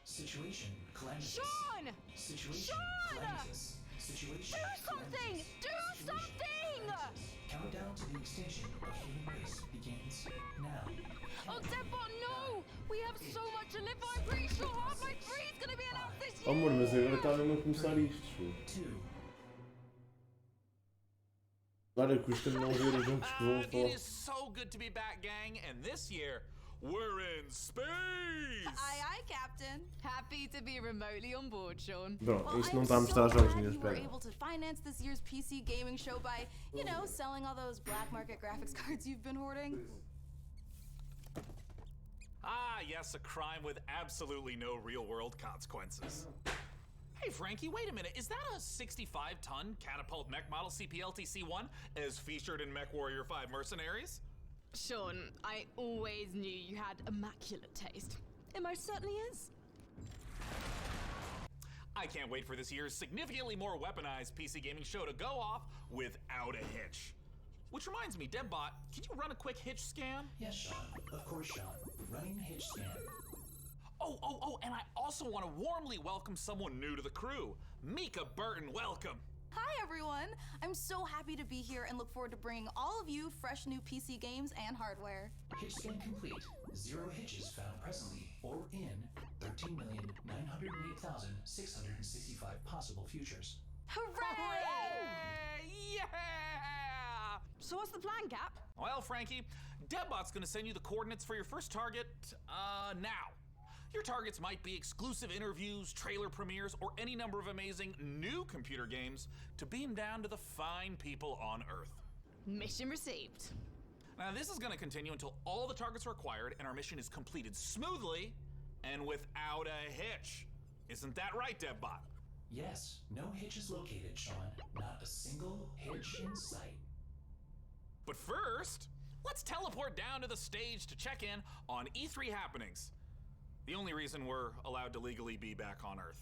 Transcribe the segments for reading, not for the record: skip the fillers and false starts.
Situation calamitous. Sean! Situation calamitous. Situation Do something! Do something! Countdown to the extinction of human race begins now. Oh, Deadbot, no! We have so much to live for. I'm pretty sure Half-Life 3 is going to be announced this year! Oh, amor, mas agora está mesmo a começar isto. Agora custa-me não ver os jogos que vão falar. It is so good to be back, gang, and this year we're in space! Aye, aye, Captain. Happy to be remotely on board, Sean. Bom, Well, isto não I'm está a mostrar so jogos glad nenhum, you were espera. able to finance this year's PC gaming show by, you know, selling all those black market graphics cards you've been hoarding. Ah, yes, a crime with absolutely no real-world consequences. Hey, Frankie, wait a minute. Is that a 65-ton catapult mech model CPLTC-1 as featured in MechWarrior 5 Mercenaries? Sean, I always knew you had immaculate taste. It most certainly is. I can't wait for this year's significantly more weaponized PC gaming show to go off without a hitch. Which reminds me, Debbot, can you run a quick hitch scan? Yes, Sean. Of course, Sean. Running hitch scan. Oh, and I also want to warmly welcome someone new to the crew. Mika Burton, welcome. Hi, everyone. I'm so happy to be here and look forward to bringing all of you fresh new PC games and hardware. Hitch scan complete. 0 hitches found presently or in 13,908,665 possible futures. Hooray! Yeah! So what's the plan, Cap? Well, Frankie, Debbot's gonna send you the coordinates for your first target, now. Your targets might be exclusive interviews, trailer premieres, or any number of amazing new computer games to beam down to the fine people on Earth. Mission received. Now, this is gonna continue until all the targets are acquired and our mission is completed smoothly and without a hitch. Isn't that right, Debbot? Yes, no hitches located, Sean. Not a single hitch in sight. But first, let's teleport down to the stage to check in on E3 happenings. The only reason we're allowed to legally be back on Earth.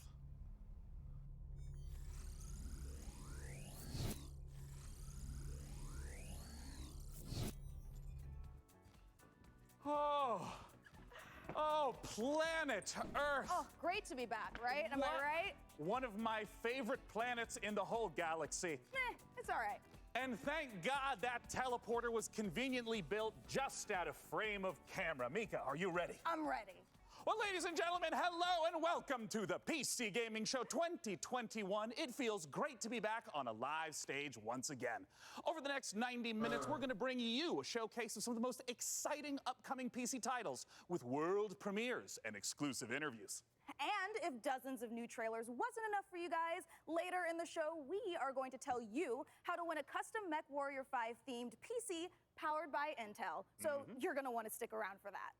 Oh, planet Earth! Oh, great to be back, right? Am I right? One of my favorite planets in the whole galaxy. It's all right. And thank God that teleporter was conveniently built just out of frame of camera. Mika, are you ready? I'm ready. Well, ladies and gentlemen, hello and welcome to the PC Gaming Show 2021. It feels great to be back on a live stage once again. Over the next 90 minutes, we're going to bring you a showcase of some of the most exciting upcoming PC titles with world premieres and exclusive interviews. And if dozens of new trailers wasn't enough for you guys, later in the show, we are going to tell you how to win a custom MechWarrior 5 themed PC powered by Intel. So you're going to want to stick around for that.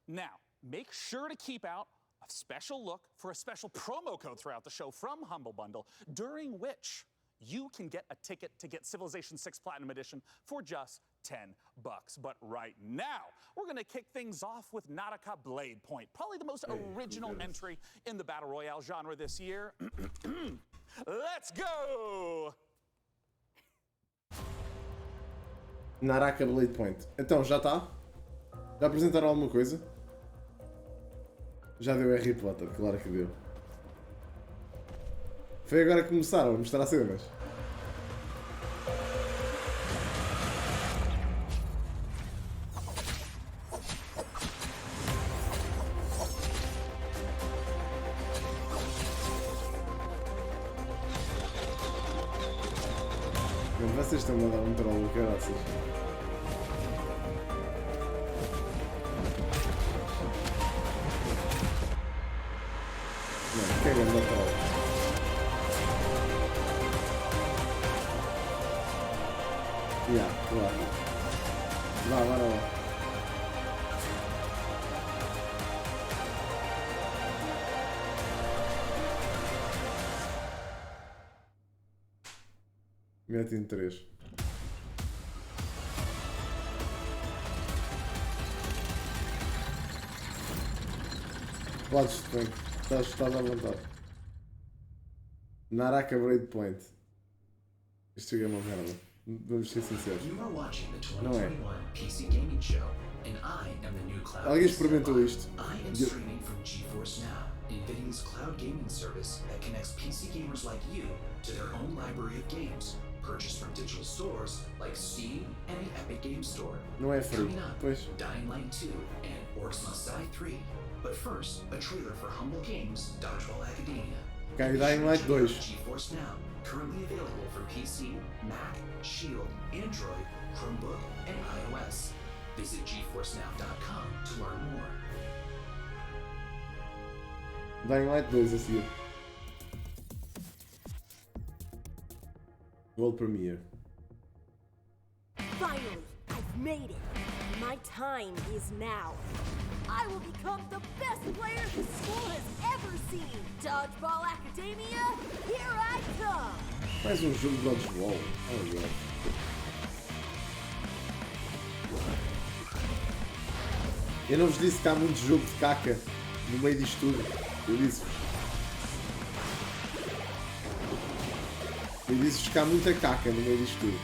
Now, make sure to keep out a special look for a special promo code throughout the show from Humble Bundle, during which you can get a ticket to get Civilization 6 Platinum Edition for just $10. But right now, we're gonna kick things off with Nautica Blade Point, probably the most original entry in the Battle Royale genre this year. Let's go! Nautica Blade Point. Então, já está? Já apresentaram alguma coisa? Já deu Harry Potter, claro que deu. Foi agora que começaram a mostrar cenas. Mas vocês estão a dar um troll, caraças. Que é grande troll. Yeah, claro. Vai. Mete em 3. Podes-te bem. Estás à vontade. Naraka Breakpoint. Isto é uma merda. Vamos ser sinceros. You are watching the Não é. 2021 PC Gaming Show, and I am the new cloud. Alguém experimentou isto? I am streaming from GeForce Now, NVIDIA's cloud gaming service that connects PC gamers like you to their own library of games, purchased from digital stores like Steam and the Epic Games Store. Não é free. Coming up, Pois. Dying Light 2 and Orcs Must Die 3. But first, a trailer for Humble Games Dodgeball Academia. Cai Dying Light 2. GeForce Now, currently available for PC, Mac, Shield, Android, Chromebook, and iOS. Visit GeForceNow.com to learn more. Dying Light 2 a seguir. World Premiere. Finally, I've made it. My time is now. I will become the best player the school has ever seen. Dodgeball Academia, here I come. Mais um jogo de dodgeball. Oh, God. Eu não vos disse que há muito jogo de caca no meio disto tudo. Eu disse-vos. Eu disse-vos que há muita caca no meio disto tudo.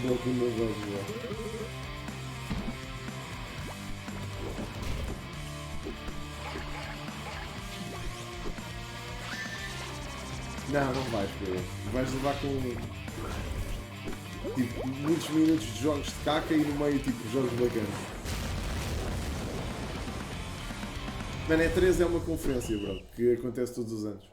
Bom que não vou jogar. Não vais, Pedro. Vais levar com tipo, muitos minutos de jogos de caca e no meio tipo jogos bacanas. Mano, E3 é uma conferência, bro, que acontece todos os anos.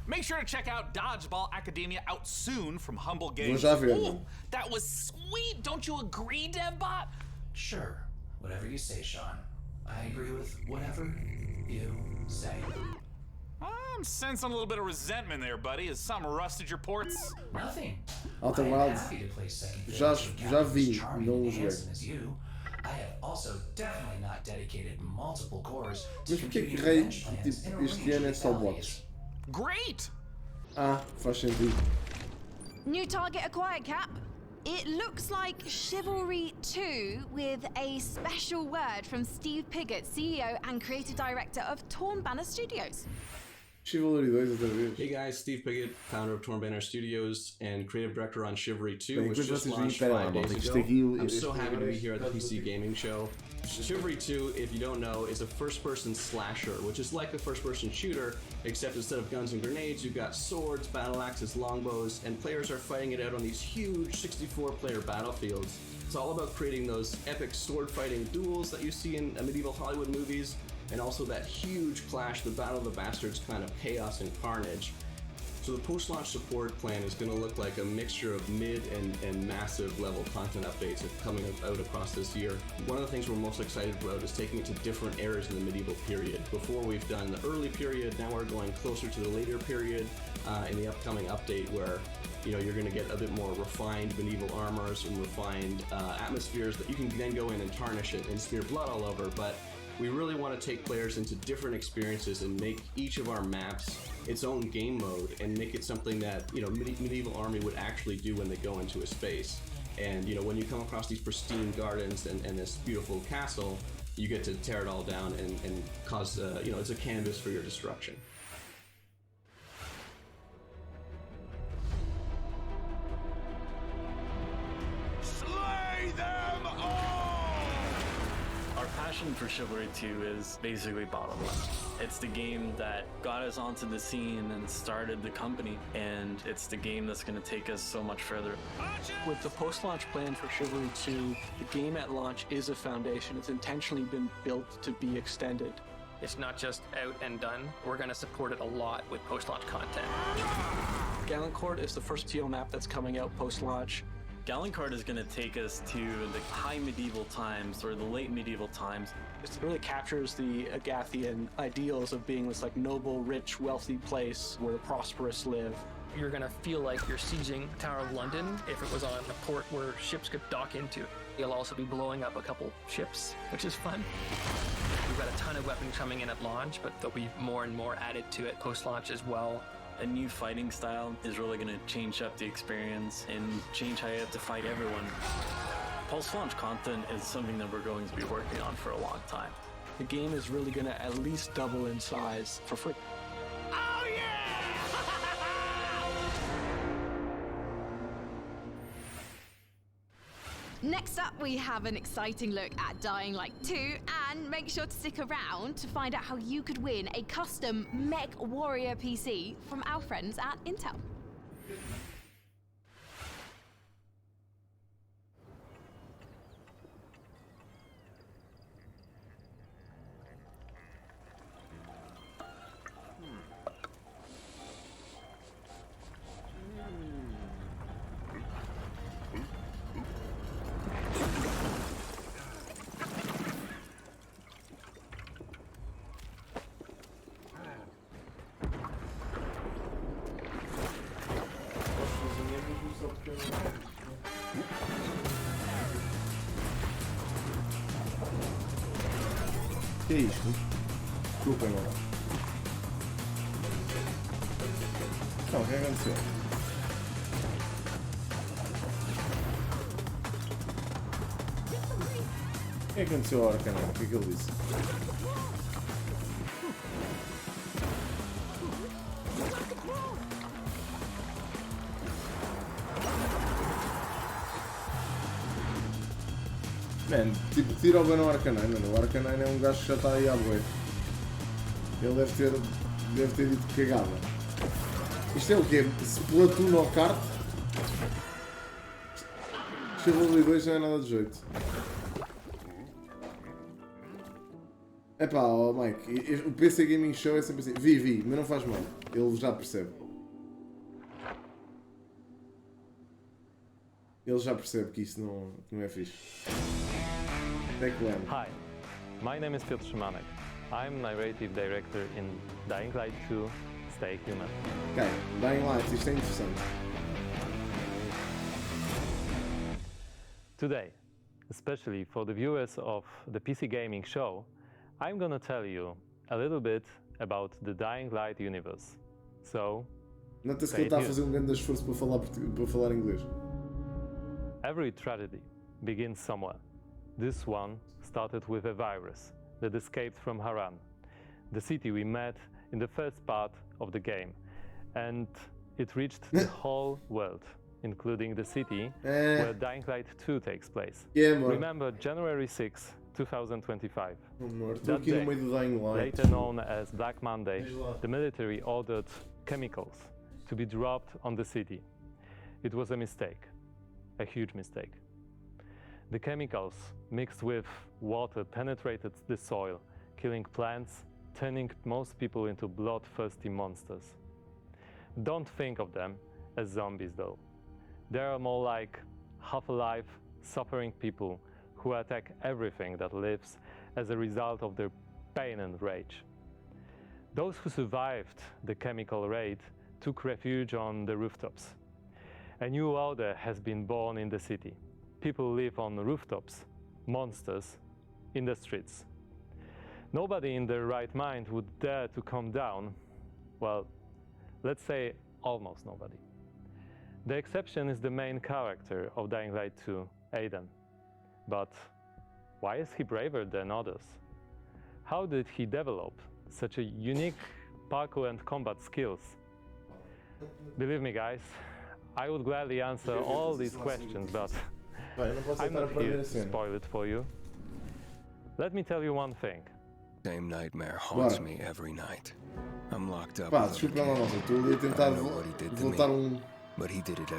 Make sure to check out Dodgeball Academia out soon from Humble Vou Games. já ver, Ooh, mano. that was sweet. Don't you agree, DevBot? Sure, whatever you say, Sean. I agree with whatever you say. I'm sensing a little bit of resentment there, buddy. Has something rusted your ports? Nothing. Outer I am Wilds. happy to play second Já- fiddle to já Captain vi, as charming não and joguei. handsome as you. I have also definitely not dedicated multiple cores to Mas porquê que computing rei, revenge plans in tipo, a este range ano é of só localities. bots? Great! Ah, faz sentido. New target acquired, Cap. It looks like Chivalry 2 with a special word from Steve Piggott, CEO and creative director of Torn Banner Studios. Chivalry 2 outra vez. Hey guys, Steve Piggott, founder of Torn Banner Studios and creative director on Chivalry 2, Bem, which depois just vocês launched veem, pera lá, 5 days malta, isto ago. aqui, I'm este so happy to be agora here at the é- PC Gaming Show. Chivalry 2, if you don't know, is a first-person slasher, which is like a first-person shooter, except instead of guns and grenades, you've got swords, battle axes, longbows, and players are fighting it out on these huge 64-player battlefields. It's all about creating those epic sword-fighting duels that you see in medieval Hollywood movies, and also that huge clash, the Battle of the Bastards kind of chaos and carnage. So the post-launch support plan is going to look like a mixture of mid and massive level content updates coming out across this year. One of the things we're most excited about is taking it to different eras in the medieval period. Before we've done the early period, now we're going closer to the later period in the upcoming update where you're going to get a bit more refined medieval armors and refined atmospheres that you can then go in and tarnish it and smear blood all over. But we really want to take players into different experiences and make each of our maps its own game mode and make it something that medieval army would actually do when they go into a space. And when you come across these pristine gardens and this beautiful castle, you get to tear it all down and cause it's a canvas for your destruction. Slay them all! Our passion for Chivalry 2 is basically bottom left. It's the game that got us onto the scene and started the company, and it's the game that's going to take us so much further. With the post-launch plan for Chivalry 2, the game at launch is a foundation. It's intentionally been built to be extended. It's not just out and done. We're going to support it a lot with post-launch content. Gallant Court is the first TO map that's coming out post-launch. Gallincard is going to take us to the high medieval times or the late medieval times. It really captures the Agathian ideals of being this like noble, rich, wealthy place where the prosperous live. You're gonna feel like you're sieging Tower of London if it was on a port where ships could dock into. You'll also be blowing up a couple ships, which is fun. We've got a ton of weapons coming in at launch, but there'll be more and more added to it post-launch as well. A new fighting style is really going to change up the experience and change how you have to fight everyone. Post-launch content is something that we're going to be working on for a long time. The game is really going to at least double in size for free. Oh yeah! Next up, we have an exciting look at Dying Light 2, and make sure to stick around to find out how you could win a custom Mech Warrior PC from our friends at Intel. Que é isto? Desculpem lá. Não, o que aconteceu? O que aconteceu ao Arcanão? O que é que ele disse? Man, tipo, tira o Banão Arcanine, mano. O Arcanine é um gajo que já está aí à bué. Ele deve ter dito cagada. Isto é o quê? Splatoon ao kart? Chivalry 2 não é nada de jeito. Epá, oh Mike, o PC Gaming Show é sempre assim. Vi, mas não faz mal. Ele já percebe. Ele já percebe que isso não é fixe. Hi, my name is Piotr Szymanek. I'm narrative director in Dying Light 2, Stay Human. Ok, Dying Light, isto é interessante. Today, especially for the viewers of the PC Gaming Show, I'm gonna tell you a little bit about the Dying Light universe. So, nota-se que ele está a fazer um grande esforço para falar inglês. Every tragedy begins somewhere. This one started with a virus that escaped from Haran, the city we met in the first part of the game, and it reached the whole world, including the city where Dying Light 2 takes place. Remember January 6, 2025. That day, later known as Black Monday, the military ordered chemicals to be dropped on the city. It was a mistake, a huge mistake. The chemicals mixed with water penetrated the soil, killing plants, turning most people into bloodthirsty monsters. Don't think of them as zombies though. They are more like half-alive, suffering people who attack everything that lives as a result of their pain and rage. Those who survived the chemical raid took refuge on the rooftops. A new order has been born in the city. People live on rooftops, monsters in the streets. Nobody in their right mind would dare to come down. Well, let's say almost nobody. The exception is the main character of Dying Light 2, Aiden. But why is he braver than others? How did he develop such a unique parkour and combat skills? Believe me guys, I would gladly answer all these questions, but I'm not here to spoil it for you. Let me tell you one thing. Same nightmare haunts me every night. I'm locked up. Pá, desculpa lá, malta. Estou ali a tentar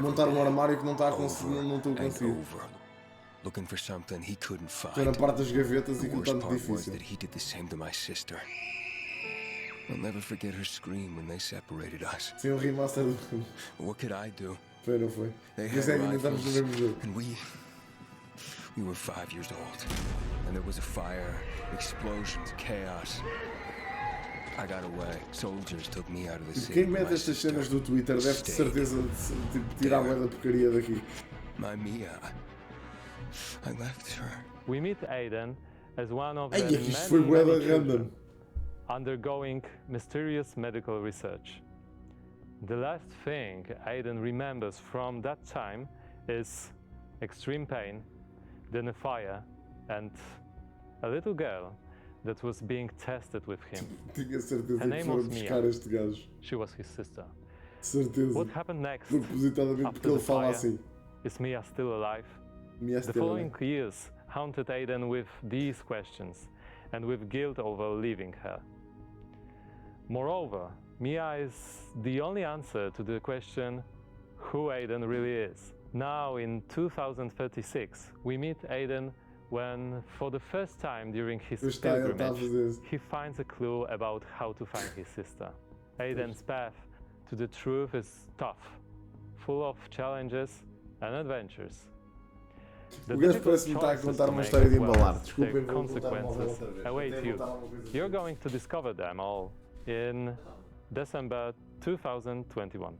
montar um armário que não está a conseguir, não estou a conseguir. Looking for something he couldn't find. Estou na parte das gavetas e The aquilo está worst muito part was difícil. that he did the same to my sister. I'll never forget her scream when they separated us. Sim, um remaster do filme. What could I do? Foi, não foi? They Por isso é had que ainda estamos no mesmo rifles, jogo. and we were 5 years old. And there was a fire, explosions, chaos. I got away. Soldiers took me out of the Tipo, city. quem mete estas cenas do Twitter deve de certeza tipo, tirar a bué da porcaria daqui. My Mia. I left her. We meet Aiden as one of Ai, the isto foi many, bué da many children random. undergoing mysterious medical research. The last thing Aiden remembers from that time is extreme pain, then a fire, and a little girl that was being tested with him. Tinha certeza Her que name foram was buscar Mia. este gajo. She was his sister. Certeza. What happened next? Propositadamente porque After ele the fala fire? assim. Is Mia still alive? Mia The still following alive. years haunted Aiden with these questions and with guilt over leaving her. Moreover, Mia is the only answer to the question who Aiden really is. Now in 2036, we meet Aiden when, for the first time during his Pois está, ele está a pilgrimage, fazer isso. he finds a clue about how to find his sister. Aiden's path to the truth is tough, full of challenges and adventures. O gajo parece-me estar a contar uma história de embalar. Desculpem, vou voltar uma outra consequences vez. await Até you. voltar uma coisa You're going to discover them all in December 2021.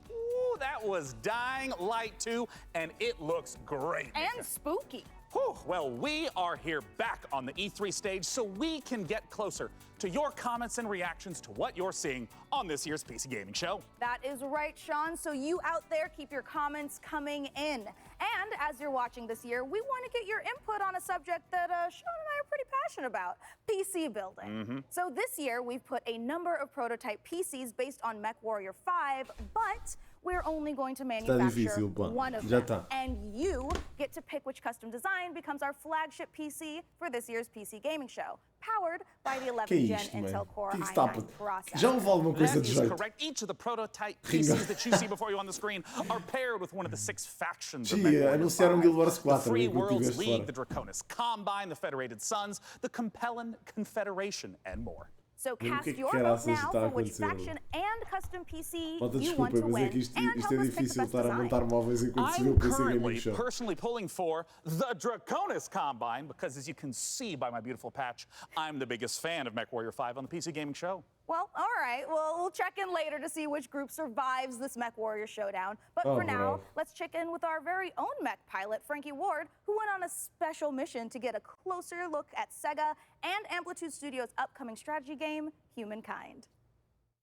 Ooh, that was Dying Light 2, and it looks great. And spooky. Whew, well, we are here back on the E3 stage so we can get closer to your comments and reactions to what you're seeing on this year's PC Gaming Show. That is right, Sean. So you out there, keep your comments coming in. And as you're watching this year, we want to get your input on a subject that Sean and I are pretty passionate about, PC building. So this year, we've put a number of prototype PCs based on MechWarrior 5, but we're only going to manufacture difícil, pá. one of Já them. tá. And you get to pick which custom design becomes our flagship PC for this year's PC Gaming Show, powered by the 11th Que Gen isto, Intel mano? Core Que que se está a i9 processor. Já houve alguma coisa That de is jeito? correct. Each of the prototype PCs that you see before you on the screen are paired with one of the 6 factions of Sim, MechWarrior anunciaram 5. Guild Wars 4 The Free enquanto Worlds estiveste League, fora. the Draconis Combine, the Federated Sons, the Compellin Confederation, and more. So Mesmo cast que your caraças vote now está a for which acontecer, faction and custom PC Malta, you want desculpem, to mas win, é que isto and é help us pick the difícil best estar a design. montar móveis enquanto se vê I'm o PC Gaming currently Show. personally pulling for the Draconis Combine because, as you can see by my beautiful patch, I'm the biggest fan of MechWarrior 5 on the PC Gaming Show. Well, all right. Well, we'll check in later to see which group survives this MechWarrior showdown. But Oh, for now, bro. let's check in with our very own mech pilot, Frankie Ward, who went on a special mission to get a closer look at Sega and Amplitude Studios' upcoming strategy game, Humankind.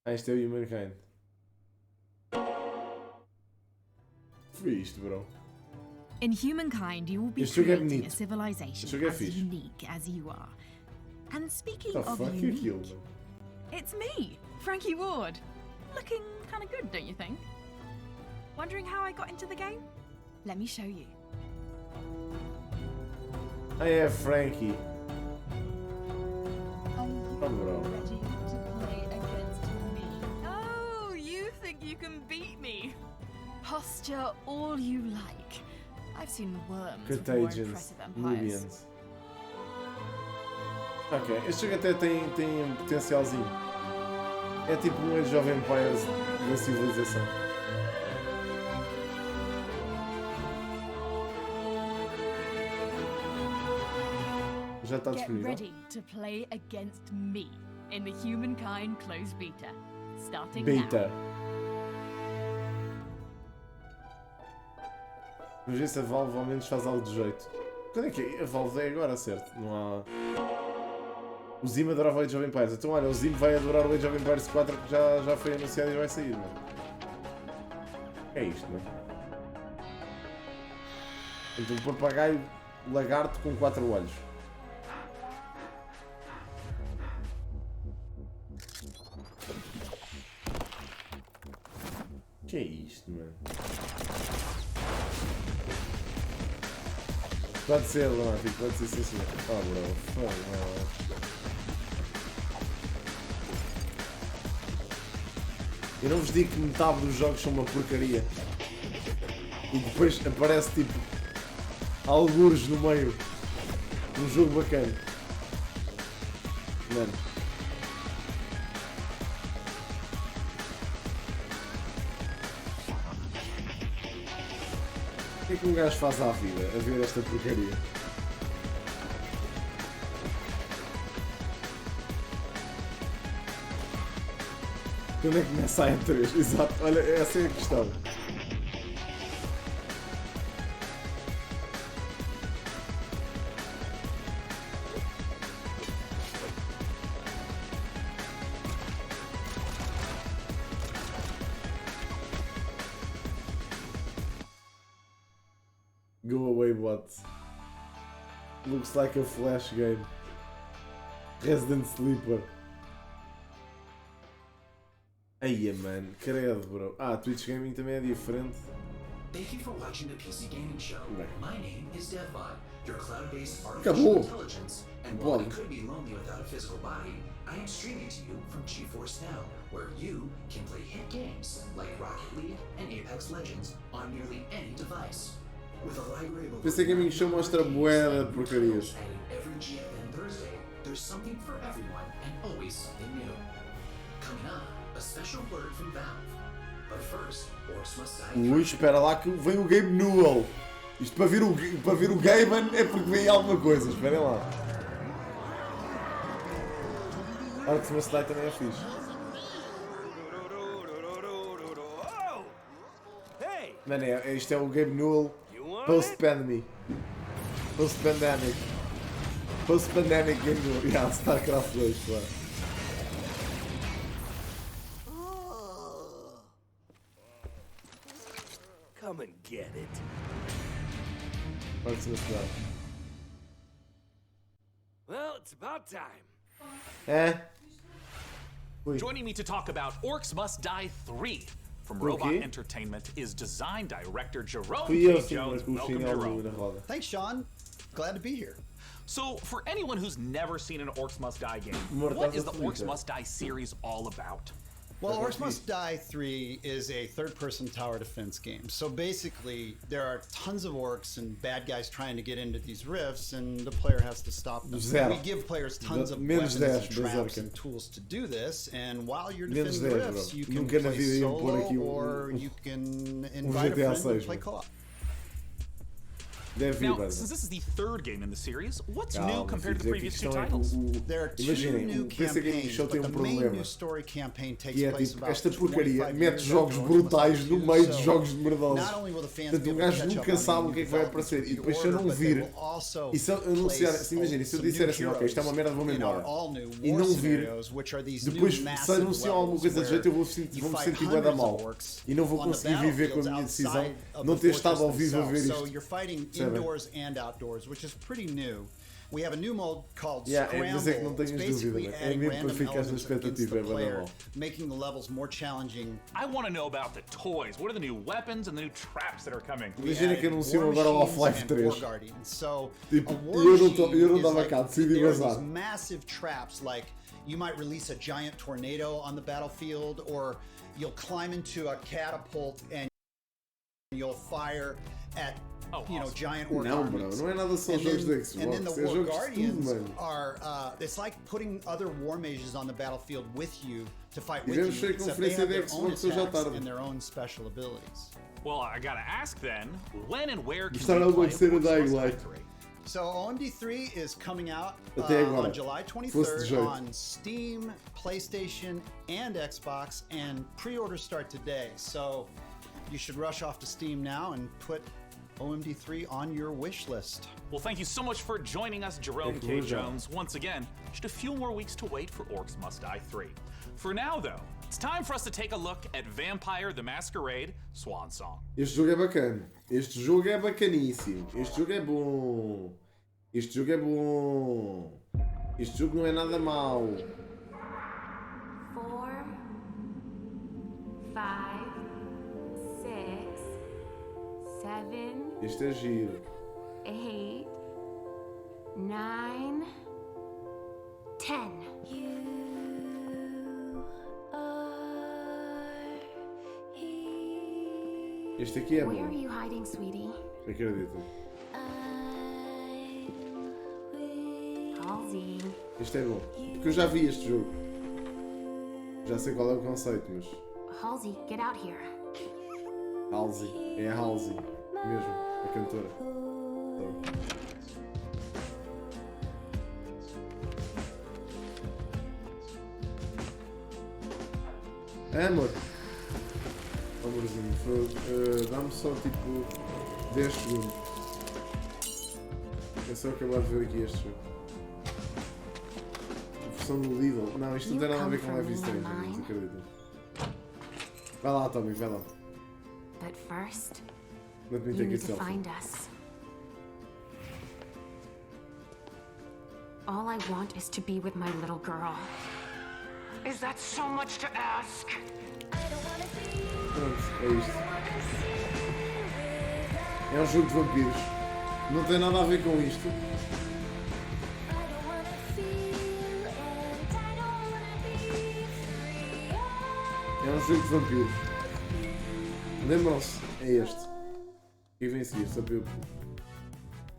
Ah, isto é o Humankind. Foi isto, bro. In Humankind, you will be Este jogo é creating a bonito. civilization Este jogo é as fixe. unique as you are. And speaking What the of fuck é unique, aquilo, mano? it's me, Frankie Ward. Looking kind of good, don't you think? Wondering how I got into the game? Let me show you. Ah, é Frankie. Oh, bro. Ready to play against me? Oh, you think you can beat me? Posture all you like. I've seen worms with more Contagions. impressive empires. Nubians. Ok, este jogo até tem um potencialzinho. É tipo um Age of Empires da civilização. Já está Get disponível. ready to play against me in the Humankind closed beta. Starting Beta. now. Vamos ver se a Valve ao menos faz algo de jeito. Quando é que é? A Valve é agora, certo? Não há... O Zim adorava o Age of Empires. Então olha, o Zim vai adorar o Age of Empires 4 que já foi anunciado e vai sair, mano. É isto, mano. Então um papagaio lagarto com 4 olhos. Que é isto, mano? Pode ser, Lunático, pode ser sim, senhor. Oh, bro, fuck, Eu não vos digo que metade dos jogos são uma porcaria. E depois aparece tipo algures no meio. Um jogo bacana. Mano. O que é que um gajo faz à vida a ver esta porcaria? Quando é que começa a E3? Exato, olha, essa é a questão. Go away, bot. Looks like a flash game. Resident Sleeper. Aia, mano, credo, bro. Twitch Gaming também é diferente. Thank you for watching the PC Gaming Show. My name is DevBot, your cloud-based Acabou. artificial intelligence, and while I could be lonely without a physical body, I am streaming to you from GeForce Now, where you can play hit games like Rocket League and Apex Legends on nearly any device. With a library of PC Gaming Show mostra bué de porcarias. every GFN Thursday, there's something for everyone and always something new. Coming up, a special word from Valve. But first, Orcs Must Die. Ui, espera lá que vem o Game Newell. Isto para vir o Gaiman é porque vem alguma coisa, esperem lá. Orcs Must Die também é fixe. Mano, isto é o Game Newell Post-Pandemic. Post-Pandemic. Post-Pandemic Game Newell. Yeah, StarCraft 2, claro. Come and get it. Orcs Must Die. Well, it's about time. Joining me to talk about Orcs Must Die 3 from Por Robot quê? Entertainment is design director Jerome Fui eu K. sim, Jones. mas Welcome, puxei algo Jerome. na roda. Thanks, Sean. Glad to be here. So, for anyone who's never seen an Orcs Must Die game, Mortal what is the Kombat. Orcs Must Die series all about? Well, Orcs Must Die 3 is a third-person tower defense game. So basically, there are tons of orcs and bad guys trying to get into these rifts, and the player has to stop them. Zero. We give players tons of Menos weapons 10, and traps berserker. and tools to do this, and while you're Menos defending the 10, rifts, bro. you can Nunca na play vida iam pôr solo, aqui or you can invite a GTA friend 6, and play bro. co-op. Deve vir, Now, mano. since this is the third game in the series, what's new Calma, compared to filho, the é que a previous two questão é que titles? There are two Imaginem, new o PC Gaming campaigns, Show tem but um the main problema. new story campaign takes Que é place tipo, about esta porcaria 25 mete years jogos after brutais Orcs no Must meio Die de 2. jogos So, merdosos. not only will the fans Portanto, be um able to gajo catch up nunca on sabe any o que é que vai developments aparecer. with E the depois se eu order, não but they vir, will also e se eu anunciar, place se imagina, se eu some disser new assim, ok, isto é uma heroes merda, vou-me in our embora. all-new E war não vir, scenarios, which are these depois new se massive anunciam alguma levels coisa de jeito, eu where vou-me you sentir fight bué da hundreds mal. of orcs E não vou on the conseguir viver com a minha battlefields decisão outside of não the ter estado ao fortress vivo a ver themselves. So isto. you're fighting Percebem? indoors and outdoors, which is pretty new. We have a new mode called Yeah, Scramble. mas é que não It's tenhas basically dúvida, é adding mesmo para random ficares na elements against expectativa, the é bué da player, mal. making the levels more challenging. I want to know about the toys. What are the new weapons and the new traps that are coming? Imagina que anunciam agora o Half-Life 3. So, Tipo, a e war eu machine não is dava like, cá, decidi there are vazar. these massive traps, like you might release a giant tornado on the battlefield, or you'll climb into a catapult and you'll fire at giant orc Não, bro, armies. não é nada só And jogos then- da Xbox, and then the é War jogos de tudo, Guardians mano. are, it's like putting other war mages on the battlefield with you to fight E with vemos you, a except they conferência have da their own Xbox hoje à attacks tarde. and their own special abilities. Well, I gotta ask then, when and where can Gostaram we de play acontecer a Orcs Dying Must Die Light. 3? So OMD3 is coming out Até agora. on July Fosse de 23rd jeito. on Steam, PlayStation, and Xbox, and pre-orders start today. So you should rush off to Steam now and put OMD3 on your wish list. Well, thank you so much for joining us, Jerome Thank K. you. Jones. Once again, just a few more weeks to wait for Orcs Must Die 3. For now, though, it's time for us to take a look at Vampire the Masquerade Swan Song. Este jogo é bacana. Este jogo é bacaníssimo. Este jogo é bom. Este jogo é bom. Este jogo não é nada mau. 4, 5, 6, 7, Este é giro. 8, 9, 10. You are Este aqui é Where are bom. you hiding, sweetie? Acredito. Halsey. Este é bom. Porque eu já vi este jogo. Já sei qual é o conceito, mas... Halsey, get out here. Halsey. É a Halsey. Mesmo. A cantora. Amor. Amorzinho. Dá-me só tipo 10 segundos. É só acabar de ver aqui este jogo. A versão do Lidl. Não, isto não tem nada a ver com Life is Strange, não acredito. Vai lá, Tommy, vai lá. But first, Let me you take need it to selfie. find us. All I want is to be with my little girl. Is that so much to ask? Pronto, é isto. É um jogo de vampiros. Não tem nada a ver com isto. É um jogo de vampiros. Lembram-se? É este. E vem seguir, só para eu...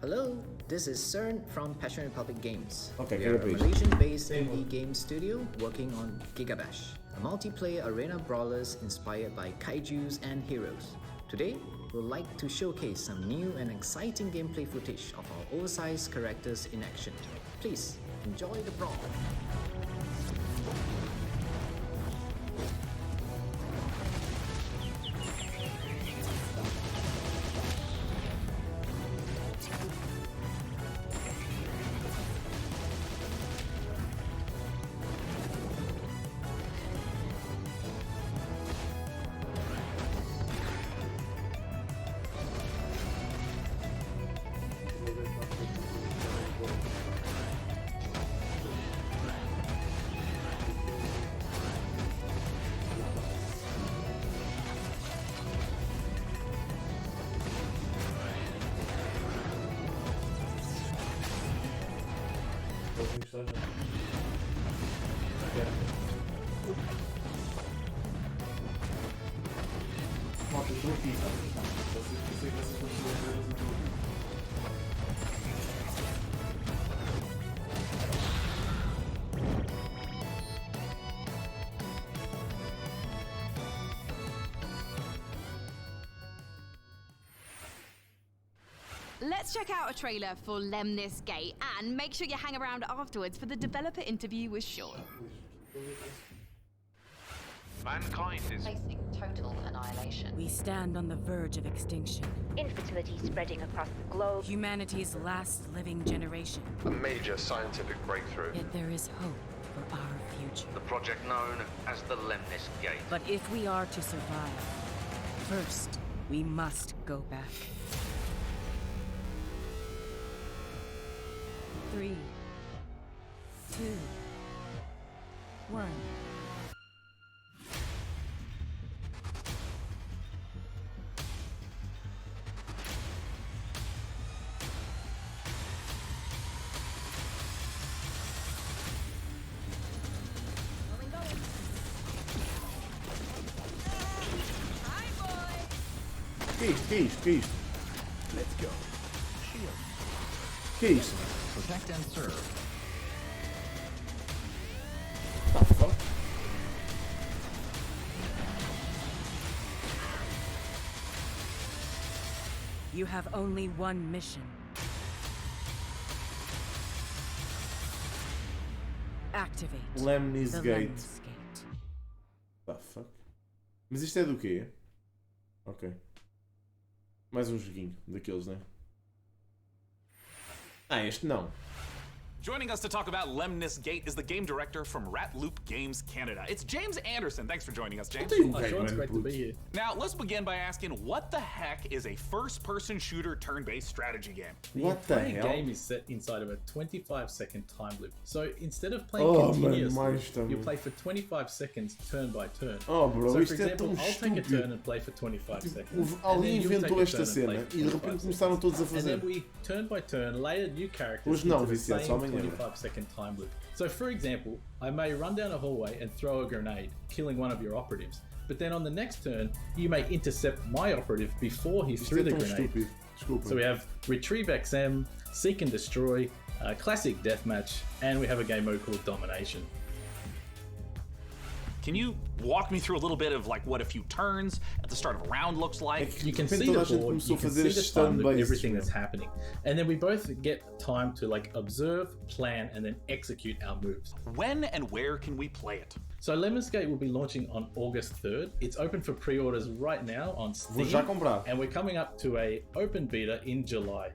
Hello, this is CERN from Passion Republic Games. Okay, we are a page. Malaysian-based indie game studio working on Gigabash, a multiplayer arena brawlers inspired by kaijus and heroes. Today, we'd like to showcase some new and exciting gameplay footage of our oversized characters in action. Please, enjoy the brawl. Let's check out a trailer for Lemnis Gate and make sure you hang around afterwards for the developer interview with Sean. Mankind is facing total annihilation. We stand on the verge of extinction. Infertility spreading across the globe. Humanity's last living generation. a major scientific breakthrough. Yet there is hope for our future. The project known as the Lemnis Gate. But if we are to survive, first, we must go back. 3, 2, 1. Que é isto? Let's go. Shield. Que é isto? Protect and serve. What the fuck? You have only one mission. Activate Lemnis the Gate. Lemnis Gate. What the fuck? Mas isto é do quê? Ok. Mais um joguinho daqueles, né? Ah, este não. Joining us to talk about Lemnis Gate is the game director from Rat Loop Games Canada. It's James Anderson. Thanks for joining us, James. Sure, it's great to be here. Now, let's begin by asking, what the heck is a first-person shooter turn-based strategy game? What the entire hell? game is set inside of a 25-second time loop. So instead of playing Oh, continuously, man, mais you play for 25 seconds turn by turn. Oh, bro, so for isto é example, tão I'll take a estúpido. turn and play for 25 seconds. and Alguém then you'll take inventou a esta turn and play cena for e de 25 repente começaram todos a And fazer. then we turn by turn layered new characters Hoje não, into the viciado, só same amanhã. 25-second time loop. So for example, I may run down a hallway and throw a grenade, killing one of your operatives. but then on the next turn, you may intercept my operative before he threw the grenade. So we have Retrieve XM, Seek and Destroy, Classic Deathmatch, and we have a game mode called Domination. Can you walk me through a little bit of like what a few turns at the start of a round looks like? You can see the board, you can see the time of everything that's happening. And then we both get time to like observe, plan, and then execute our moves. When and where can we play it? So Lemons Gate will be launching on August 3rd. It's open for pre-orders right now on Steam. Vou já comprar. And we're coming up to a open beta in July.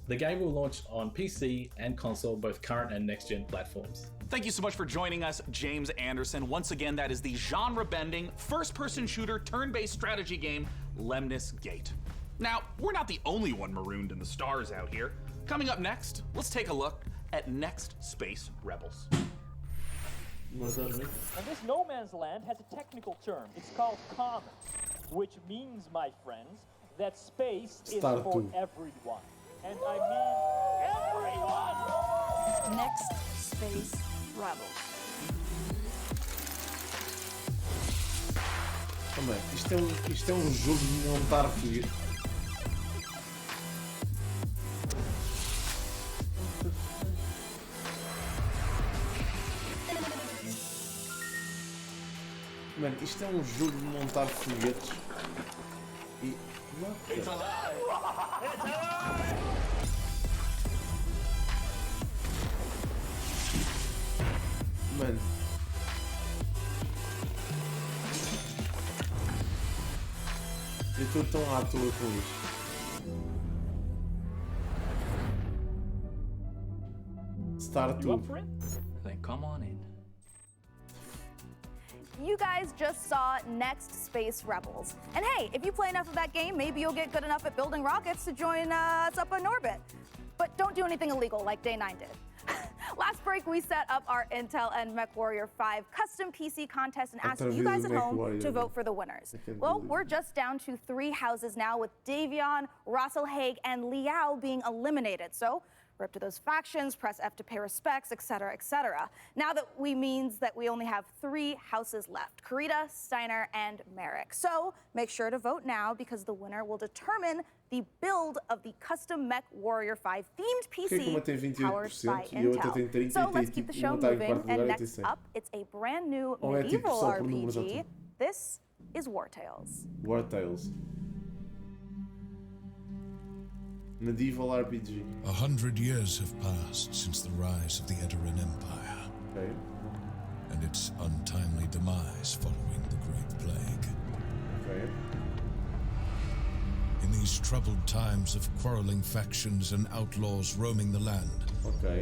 The game will launch on PC and console, both current and next-gen platforms. Thank you so much for joining us, James Anderson. Once again, that is the genre-bending, first-person shooter, turn-based strategy game, Lemnis Gate. Now, we're not the only one marooned in the stars out here. Coming up next, let's take a look at Next Space Rebels. And this no man's land has a technical term. It's called common, which means, my friends, that space is for everyone. And I mean everyone! Next Space Rebels. Também, isto é um jogo de montar foguete. Mano, isto é um jogo de montar foguetes. E. Mano. Eu estou tão à toa com isto. Start You up for it? Then come on in. You guys just saw Next Space Rebels. And hey, if you play enough of that game, maybe you'll get good enough at building rockets to join us up in orbit. But don't do anything illegal like Day 9 did. Last break, we set up our Intel and MechWarrior 5 custom PC contest and asked you guys at home to vote for the winners. Well, we're just down to 3 houses now, with Davion, Russell Haig, and Liao being eliminated. So we're up to those factions, press F to pay respects, etc., etc. Now that means that we only have 3 houses left: Karita, Steiner, and Merrick. So make sure to vote now, because the winner will determine the build of the custom MechWarrior 5 themed PC powered by Intel. So let's keep the show moving, and next up, it's a brand new medieval RPG. This is War Tales. War Tales. Medieval RPG. 100 years have passed since the rise of the Edoran Empire. Okay. And its untimely demise following the Great Plague. Okay. In these troubled times of quarreling factions and outlaws roaming the land,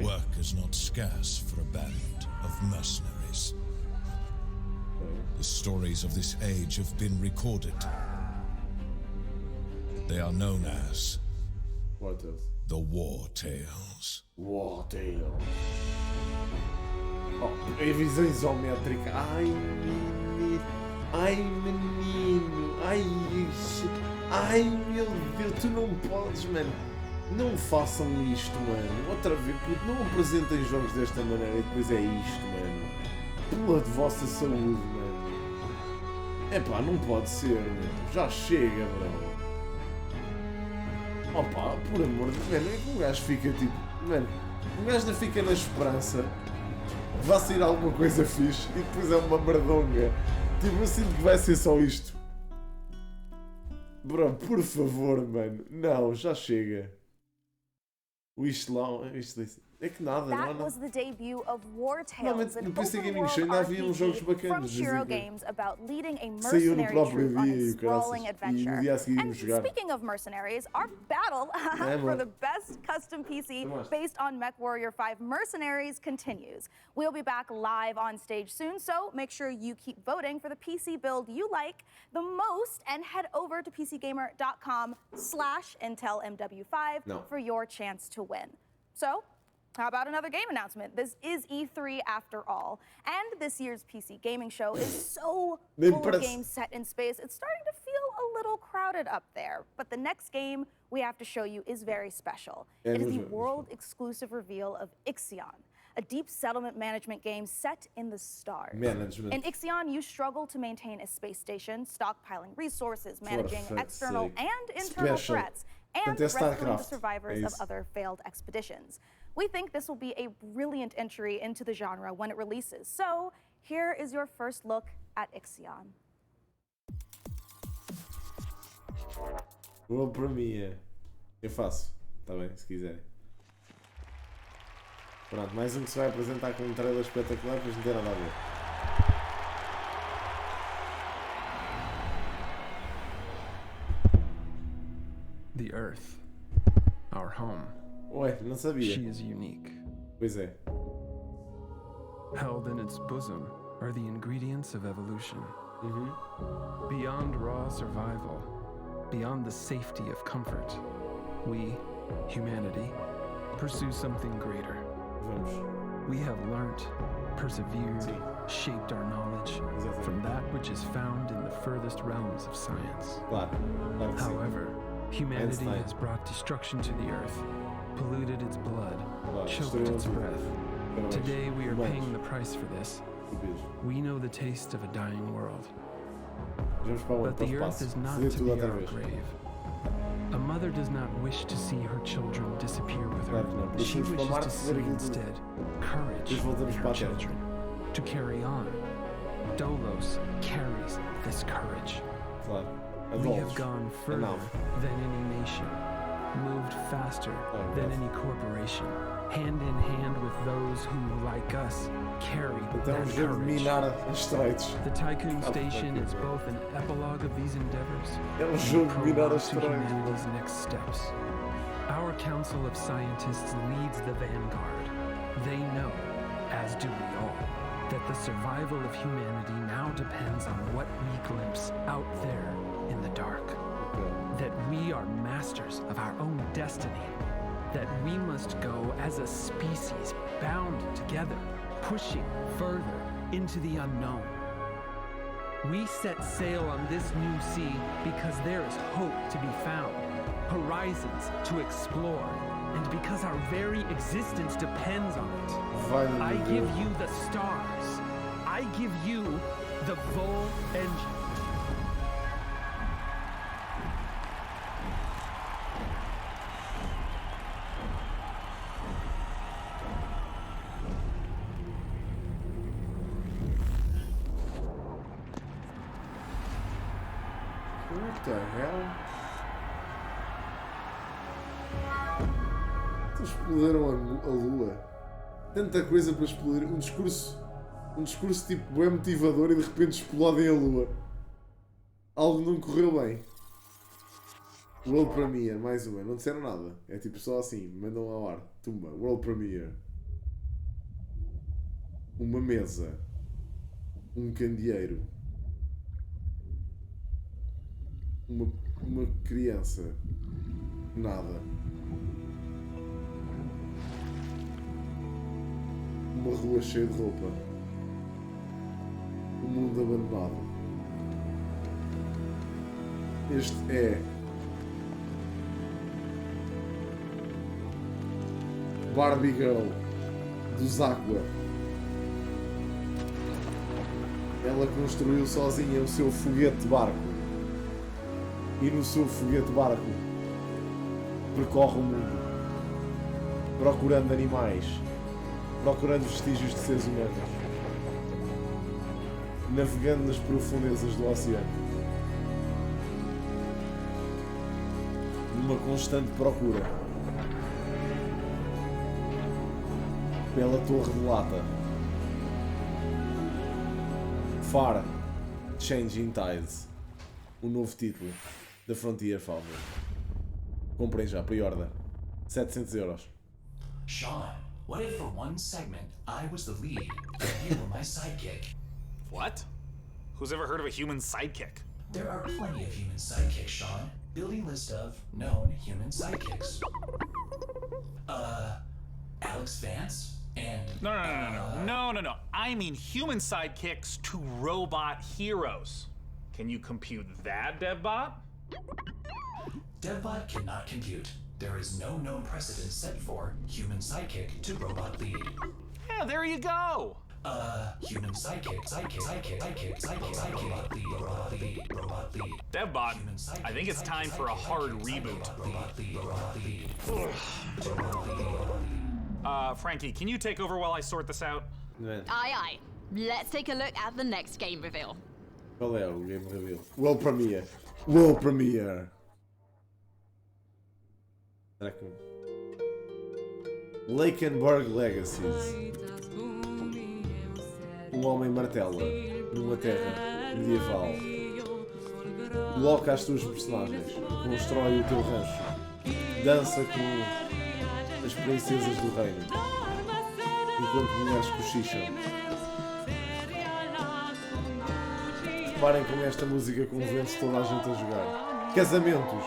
work is not scarce for a band of mercenaries. The stories of this age have been recorded. They are known as War Tales. The War Tales. War Tales. Oh, revisão isométrica. Ai, menino. Ai, menino. Ai, isso. Ai, meu Deus. Tu não podes, mano. Não façam isto, mano. Outra vez. Não apresentem jogos desta maneira e depois é isto, mano. Pela de vossa saúde, mano. Epá, não pode ser, mano. Já chega, bro. Opa, por amor de Deus, é que um gajo fica tipo. Mano, um gajo não fica na esperança que vai sair alguma coisa fixe e depois é uma merdonga. Tipo, eu sinto que vai ser só isto. Bro, por favor, mano. Não, já chega. O isto lá. Isto é que nada, não há nada. That was the debut of War Tales, an no PC open Gaming world Show ainda havia uns jogos RPG bacanas. from Shiro Games about leading a Saiu no mercenary próprio troop on dia a e o sprawling caraças. E adventure. no dia a seguir And íamos jogar. speaking of mercenaries, our battle for the best custom PC based on MechWarrior 5 Mercenaries continues. We'll be back live on stage soon, so make sure you keep voting for the PC build you like the most, and head over to pcgamer.com/IntelMW5 for your chance to win. So, how about another game announcement? This is E3 after all, and this year's PC gaming show is so full of games set in space, it's starting to feel a little crowded up there. But the next game we have to show you is very special. It is the world-exclusive reveal of Ixion, a deep settlement management game set in the stars. Management. In Ixion, you struggle to maintain a space station, stockpiling resources, managing external and internal threats, and rescuing the survivors of other failed expeditions. We think this will be a brilliant entry into the genre when it releases. So here is your first look at Ixion. World Premiere. Eu faço, tá bem, se quiserem. Pronto, mais um que se vai apresentar com um trailer espetacular, mas não tem nada a ver. The Earth, our home. Ué, não sabia. She is unique. Pois é. Held in its bosom are the ingredients of evolution. Beyond raw survival, beyond the safety of comfort, we, humanity, pursue something greater. We have learnt, persevered, shaped our knowledge from that which is found in the furthest realms of science. However, humanity has brought destruction to the earth, polluted its blood, choked its breath. Today we are paying the price for this. We know the taste of a dying world. But the earth is not to be our grave. A mother does not wish to see her children disappear with her. She wishes to see instead courage in her children, to carry on. Dolos carries this courage. We have gone further than any nation, moved faster than any corporation, hand in hand with those who, like us, carry that courage. The Tycoon Station is both an epilogue of these endeavors and a prologue to humanity's next steps. Our Council of Scientists leads the vanguard. They know, as do we all, that the survival of humanity now depends on what we glimpse out there in the dark. That we are masters of our own destiny. That we must go as a species bound together, pushing further into the unknown. We set sail on this new sea because there is hope to be found, horizons to explore, and because our very existence depends on it. I give you the stars. I give you the Vol engine. What the hell? Explodaram a lua. Tanta coisa para explodir. Um discurso tipo bem motivador e de repente explodem a lua. Algo não correu bem. World Premiere, mais uma. Não disseram nada. É tipo só assim, mandam ao ar. Tumba. World Premiere. Uma mesa. Um candeeiro. Uma criança. Nada. Uma rua cheia de roupa. Um mundo abandonado. Este é Barbie Girl dos Aqua. Ela construiu sozinha o seu foguete barco. E no seu foguete barco percorre o mundo, procurando animais, procurando vestígios de seres humanos, navegando nas profundezas do oceano, numa constante procura pela torre de lata. Far Changing Tides, o novo título da Frontier Foundry. Comprem já, Pior, 700 €. Sean, what if for one segment I was the lead and you were my sidekick? What? Who's ever heard of a human sidekick? There are plenty of human sidekicks, Sean. Building list of known human sidekicks. Alex Vance and... No. I mean human sidekicks to robot heroes. Can you compute that, DevBot? DevBot cannot compute. there is no known precedent set for human sidekick to robot lead. Yeah, there you go. Human sidekick, robot lead. DevBot, I think it's time for a hard reboot. Frankie, can you take over while I sort this out? Aye, aye. Let's take a look at the next game reveal. Qual é o game reveal? World Premiere. World Premiere. Será que... Lakenburg Legacies. Homem martela numa terra medieval. Coloca as tuas personagens. Constrói o teu rancho. Dança com as princesas do reino. Enquanto mulheres cochicham. Reparem como esta música convence toda a gente a jogar. Casamentos.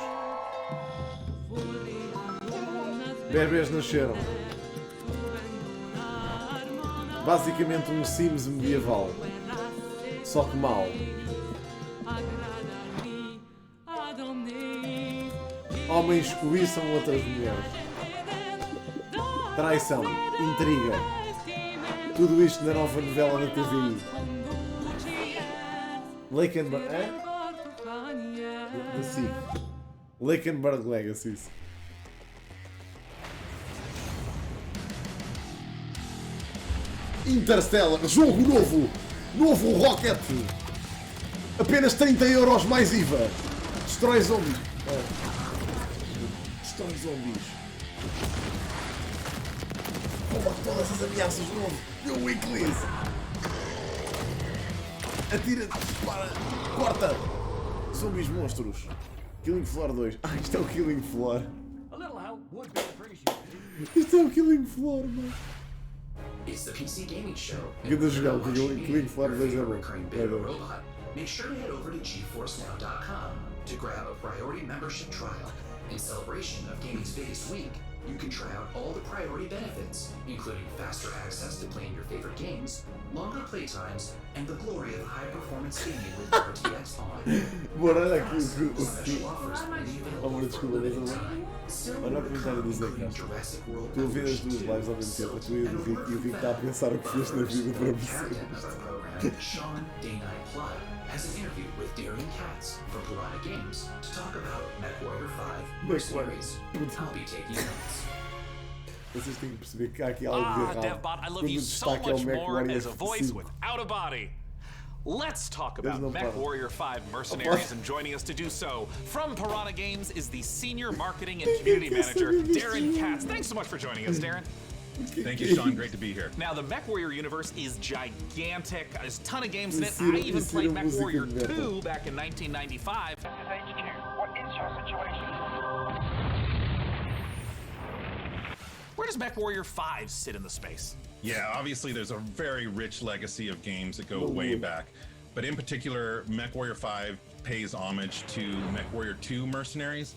Bebés nasceram. Basicamente um Sims medieval. Só que mau. Homens cobiçam outras mulheres. Traição. Intriga. Tudo isto na nova novela da TVI. Lakenburg... Da SIG. Lakenburg Legacies. Interstellar, jogo novo! Novo Rocket! Apenas 30€ mais IVA! Destrói zombies! Destrói zombies! Rouba todas as ameaças de novo! Deu Weeklies! Atira, dispara, corta! Zombies monstros! Killing Floor 2. Ah, isto é o Killing Floor! Isto é o Killing Floor, mano! It's the PC Gaming Show. Ganda jogão, Killing Floor 2 é bom. Robot. Make sure to head over to GeForceNow.com to grab a priority membership trial. In celebration of gaming's biggest week, you can try out all the priority benefits, including faster access to playing your favorite games, longer playtimes, and the glory of high-performance gaming with RTX on. Bora, olha aqui Special offers may be available desculpa, mas olha o comentário do Zé Castro. Tu a ver as duas lives ao mesmo tempo, tu e o Rico está a pensar o que fez na vida para você. Sean Day-Night Plot has an interview with Darian Katz from Piranha Games to talk about MechWarrior 5 Mercenaries. I'll be taking notes. Vocês têm que perceber que há aqui algo de errado. DevBot, I love you so much more as a voice without a body. Let's talk about MechWarrior 5 Mercenaries, and joining us to do so from Piranha Games is the Senior Marketing and Community Manager, Darren Katz. Thanks so much for joining us, Darren. Thank you, Sean. Great to be here. Now, the MechWarrior universe is gigantic. There's a ton of games in it. I even played MechWarrior 2 back in 1995. This is HQ. What is your situation? Where does MechWarrior 5 sit in the space? Yeah, obviously there's a very rich legacy of games that go way back. But in particular, MechWarrior 5 pays homage to MechWarrior 2 Mercenaries.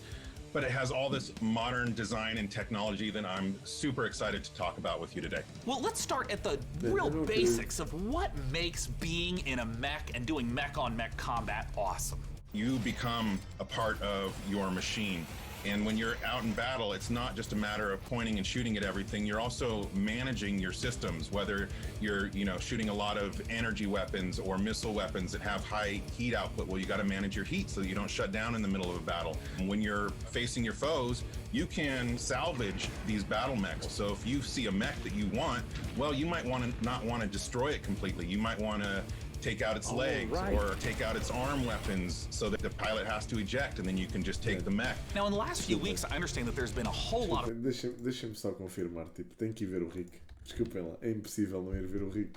But it has all this modern design and technology that I'm super excited to talk about with you today. Well, let's start at the real basics of what makes being in a mech and doing mech-on-mech combat awesome. You become a part of your machine. And when you're out in battle, it's not just a matter of pointing and shooting at everything. You're also managing your systems, whether you're, shooting a lot of energy weapons or missile weapons that have high heat output. Well, you got to manage your heat so that you don't shut down in the middle of a battle. And when you're facing your foes, you can salvage these battle mechs. So if you see a mech that you want, well, you might not want to destroy it completely. You might want to take out its legs or take out its arm weapons so that the pilot has to eject and then you can just take the mech. Now, in the last few weeks, I understand that there's been a whole lot of... Deixa-me só confirmar, tem que ir ver o Rick. Desculpem lá, é impossível não ir ver o Rick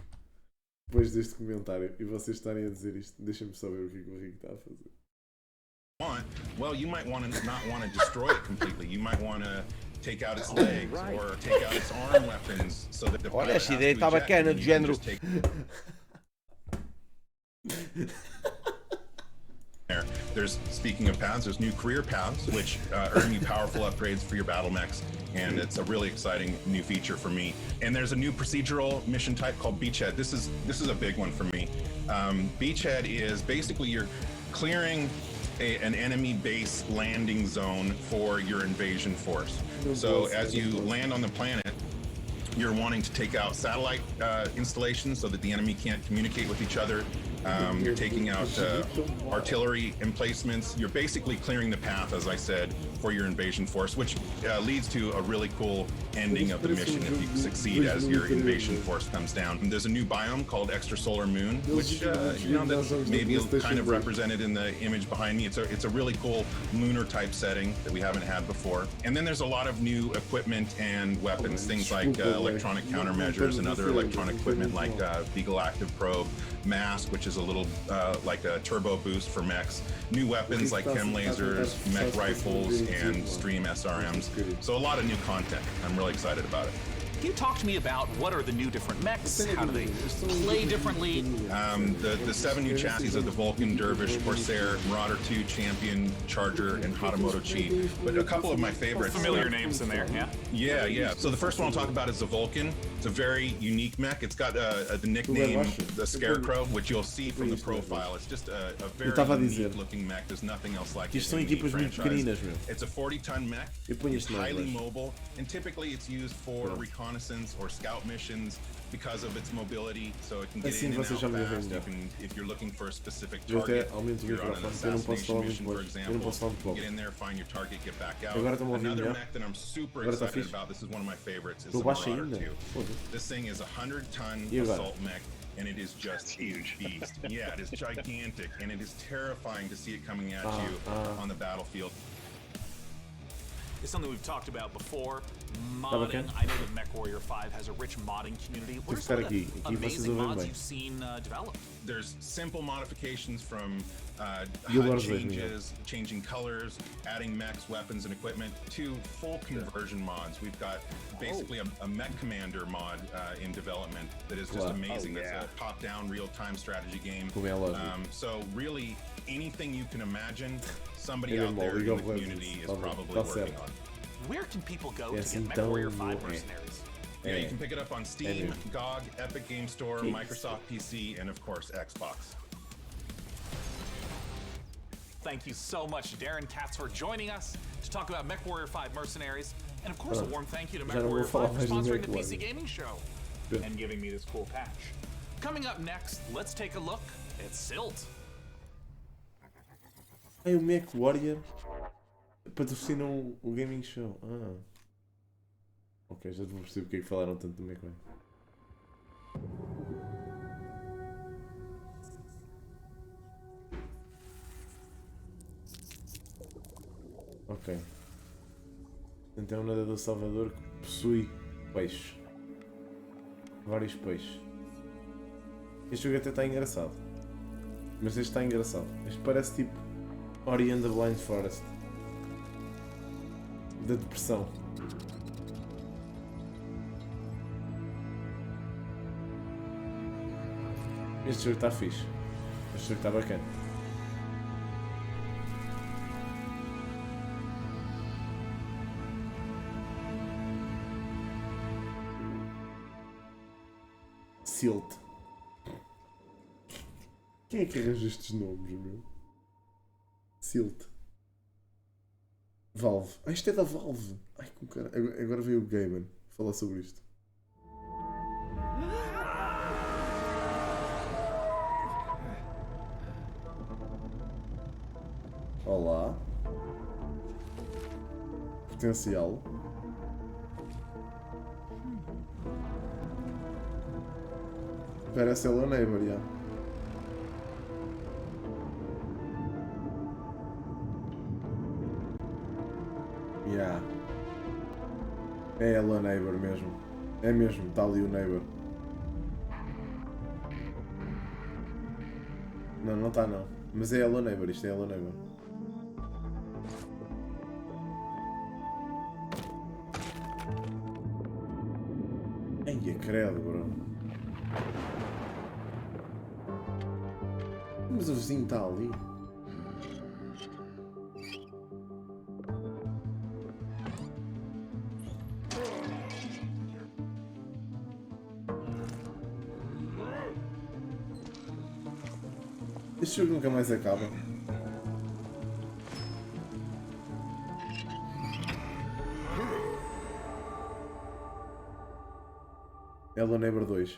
depois deste comentário e vocês estarem a dizer isto. Deixa-me só ver o que o Rick está a fazer. Well, you might not want to destroy it completely. You might want to take out its legs or take out its arm weapons so that the pilot has to eject and then you can just take... There's, speaking of paths, there's new career paths, which earn you powerful upgrades for your battle mechs, and it's a really exciting new feature for me. And there's a new procedural mission type called Beachhead. This is a big one for me. Beachhead is basically you're clearing an enemy base landing zone for your invasion force. So as you land on the planet, you're wanting to take out satellite installations so that the enemy can't communicate with each other. You're taking out artillery emplacements. You're basically clearing the path, as I said, for your invasion force, which leads to a really cool ending of the mission if you succeed as your invasion force comes down. And there's a new biome called Extrasolar Moon, which that's maybe kind of represented in the image behind me. It's a really cool lunar type setting that we haven't had before. And then there's a lot of new equipment and weapons, things like electronic countermeasures and other electronic equipment like the Galactic Probe, Mask, which is a little like a turbo boost for mechs, new weapons like chem lasers, mech rifles, and stream SRMs. So a lot of new content. I'm really excited about it. Can you talk to me about what are the new different mechs? How do they play differently? The 7 new chassis of the Vulcan, Dervish, Corsair, Marauder 2, Champion, Charger, and Hatamoto Chi. But a couple of my favorites. Familiar names in there, yeah? Yeah. So the first one I'll talk about is the Vulcan. It's a very unique mech. It's got the nickname, the Scarecrow, which you'll see from the profile. It's just a very unique looking mech. There's nothing else like it. It's a 40-ton mech. It's highly mobile, and typically it's used for reconnaissance or scout missions because of its mobility, so it can get in and out fast. If you're looking for a specific target, you're on an assassination mission, for example, get in there, find your target, get back out. Another mech that I'm super excited about, this is one of my favorites, is the Marauder 2. This thing is a 100-ton assault mech, and it is just huge beast. Yeah, it is gigantic, and it is terrifying to see it coming at you on the battlefield. It's something we've talked about before. Modding. I know that MechWarrior 5 has a rich modding community. What are some of the amazing mods you've seen developed? There's simple modifications from HUD changes, changing colors, adding mechs, weapons, and equipment, to full conversion mods. We've got basically a mech commander mod in development that is just amazing. That's a top-down real-time strategy game. So really, anything you can imagine, somebody out there in the community is probably working on. Where can people go to get MechWarrior 5 Mercenaries? Yeah, you can pick it up on Steam, GOG, Epic Game Store, Microsoft PC, and of course, Xbox. Thank you so much, Darren Katz, for joining us to talk about MechWarrior 5 Mercenaries. And of course, a warm thank you to MechWarrior 5 for sponsoring the PC Gaming Show and giving me this cool patch. Coming up next, let's take a look at Silt. O MechWarrior patrocinam o Gaming Show. Ok, já vou perceber porque é que falaram tanto do MechWarrior. Ok. Então é um nadador Salvador que possui peixes. Vários peixes. Este jogo até está engraçado. Mas este está engraçado. Este parece tipo Ori and the Blind Forest. Da depressão. Este jogo está fixe. Este jogo está bacana. Silt. Quem é que arranja estes nomes, meu? Silt. Valve. Isto é da Valve. Ai, com cara. Agora veio o Gamer falar sobre isto. Olá. Potencial. Parece Hello Neighbor, já. Yeah. É Hello Neighbor mesmo. É mesmo, está ali o Neighbor. Não, não está não. Mas é Hello Neighbor, isto é Hello Neighbor. Ai, credo, bro. Mas o vizinho está ali. Este jogo nunca mais acaba. Hello Neighbor 2.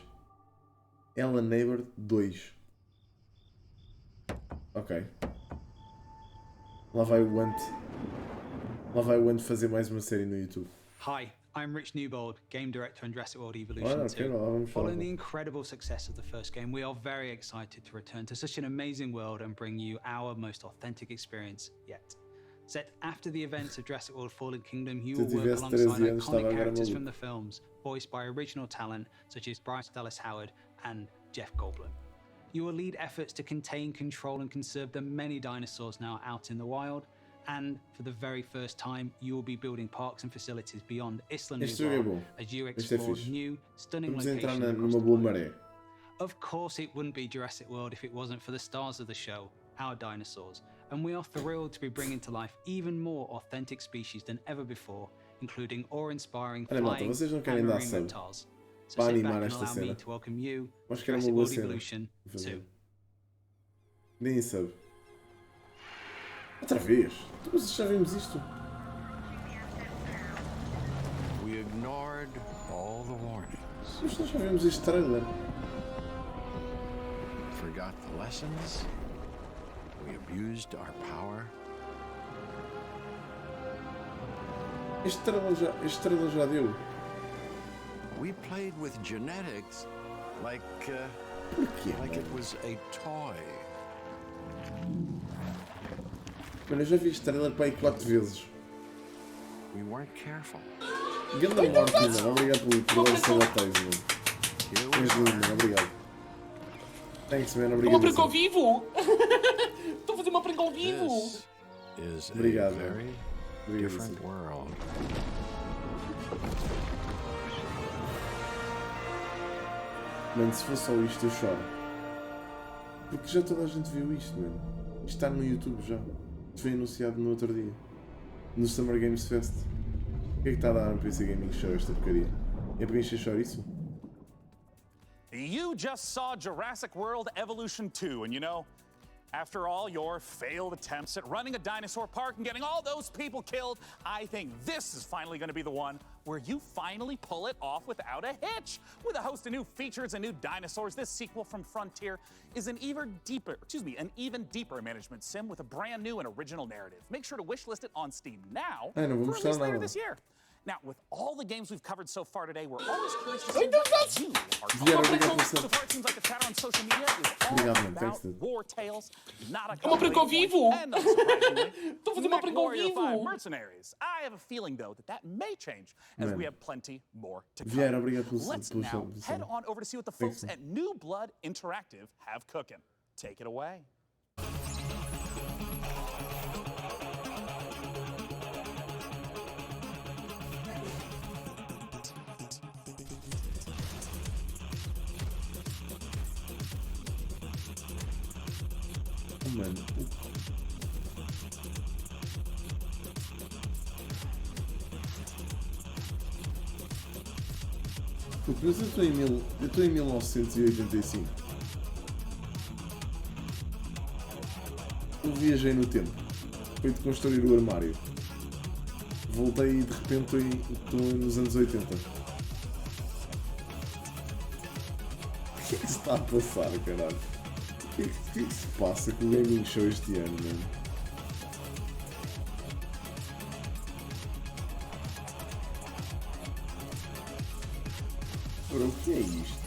Hello Neighbor 2. Ok. Lá vai o Ant. Lá vai o Ant fazer mais uma série no YouTube. Hi, I'm Rich Newbold, Game Director on Jurassic World Evolution 2. Following the incredible success of the first game, we are very excited to return to such an amazing world and bring you our most authentic experience yet. Set after the events of Jurassic World Fallen Kingdom, you will work alongside iconic characters from the films, voiced by original talent such as Bryce Dallas Howard and Jeff Goldblum. You will lead efforts to contain, control, and conserve the many dinosaurs now out in the wild. And for the very first time, you will be building parks and facilities beyond Isla Nublar as you explore new, stunning locations across the globe. Of course, it wouldn't be Jurassic World if it wasn't for the stars of the show, our dinosaurs. And we are thrilled to be bringing to life even more authentic species than ever before, including awe-inspiring flying and marine reptiles. So sit back and allow me to welcome you to Jurassic World Evolution 2. Nem sabe. Outra vez? Mas já vimos isto. We ignored all the warnings. Mas nós já vimos este trailer. Forgot the lessons. We abused our power. Este trailer já deu. We played with genetics like it was a toy. Mano, eu já vi este trailer para aí 4 vezes. We weren't careful. Ganda morte, mano. Obrigado por dar essa latex, mano. És lindo, mano. Obrigado. Thanks, man. Obrigado. Uma pranca ao vivo! Estou a fazer uma pranca ao vivo! Obrigado. Different world. Mano, se fosse só isto, eu choro. Porque já toda a gente viu isto, mano. Isto está no YouTube já. Isto foi anunciado no outro dia. No Summer Games Fest. O que é que está a dar no PC Gaming Show esta porcaria? É para encher chouriço? You just saw Jurassic World Evolution 2, and you know, after all your failed attempts at running a dinosaur park and getting all those people killed, I think this is finally going to be the one where you finally pull it off without a hitch. With a host of new features and new dinosaurs, this sequel from Frontier is an even deeper management sim with a brand new and original narrative. Make sure to wishlist it on Steam now for release later this year. Now, with all the games we've covered so far today, we're always curious to see what you are talking about. So far, it seems like the chatter on social media is all about war tales, not a and unsurprisingly, Warrior 5 mercenaries. I have a feeling, though, that may change as we have plenty more to come. Let's now head on over to see what the folks at New Blood Interactive have cooking. Take it away. Mano. Mas eu estou em 1985. Eu viajei no tempo. Fui de construir o armário. Voltei e de repente estou nos anos 80. O que é que se está a passar, caralho? O que é que se passa com o Gaming Show este ano, mano? Bro, o que é isto?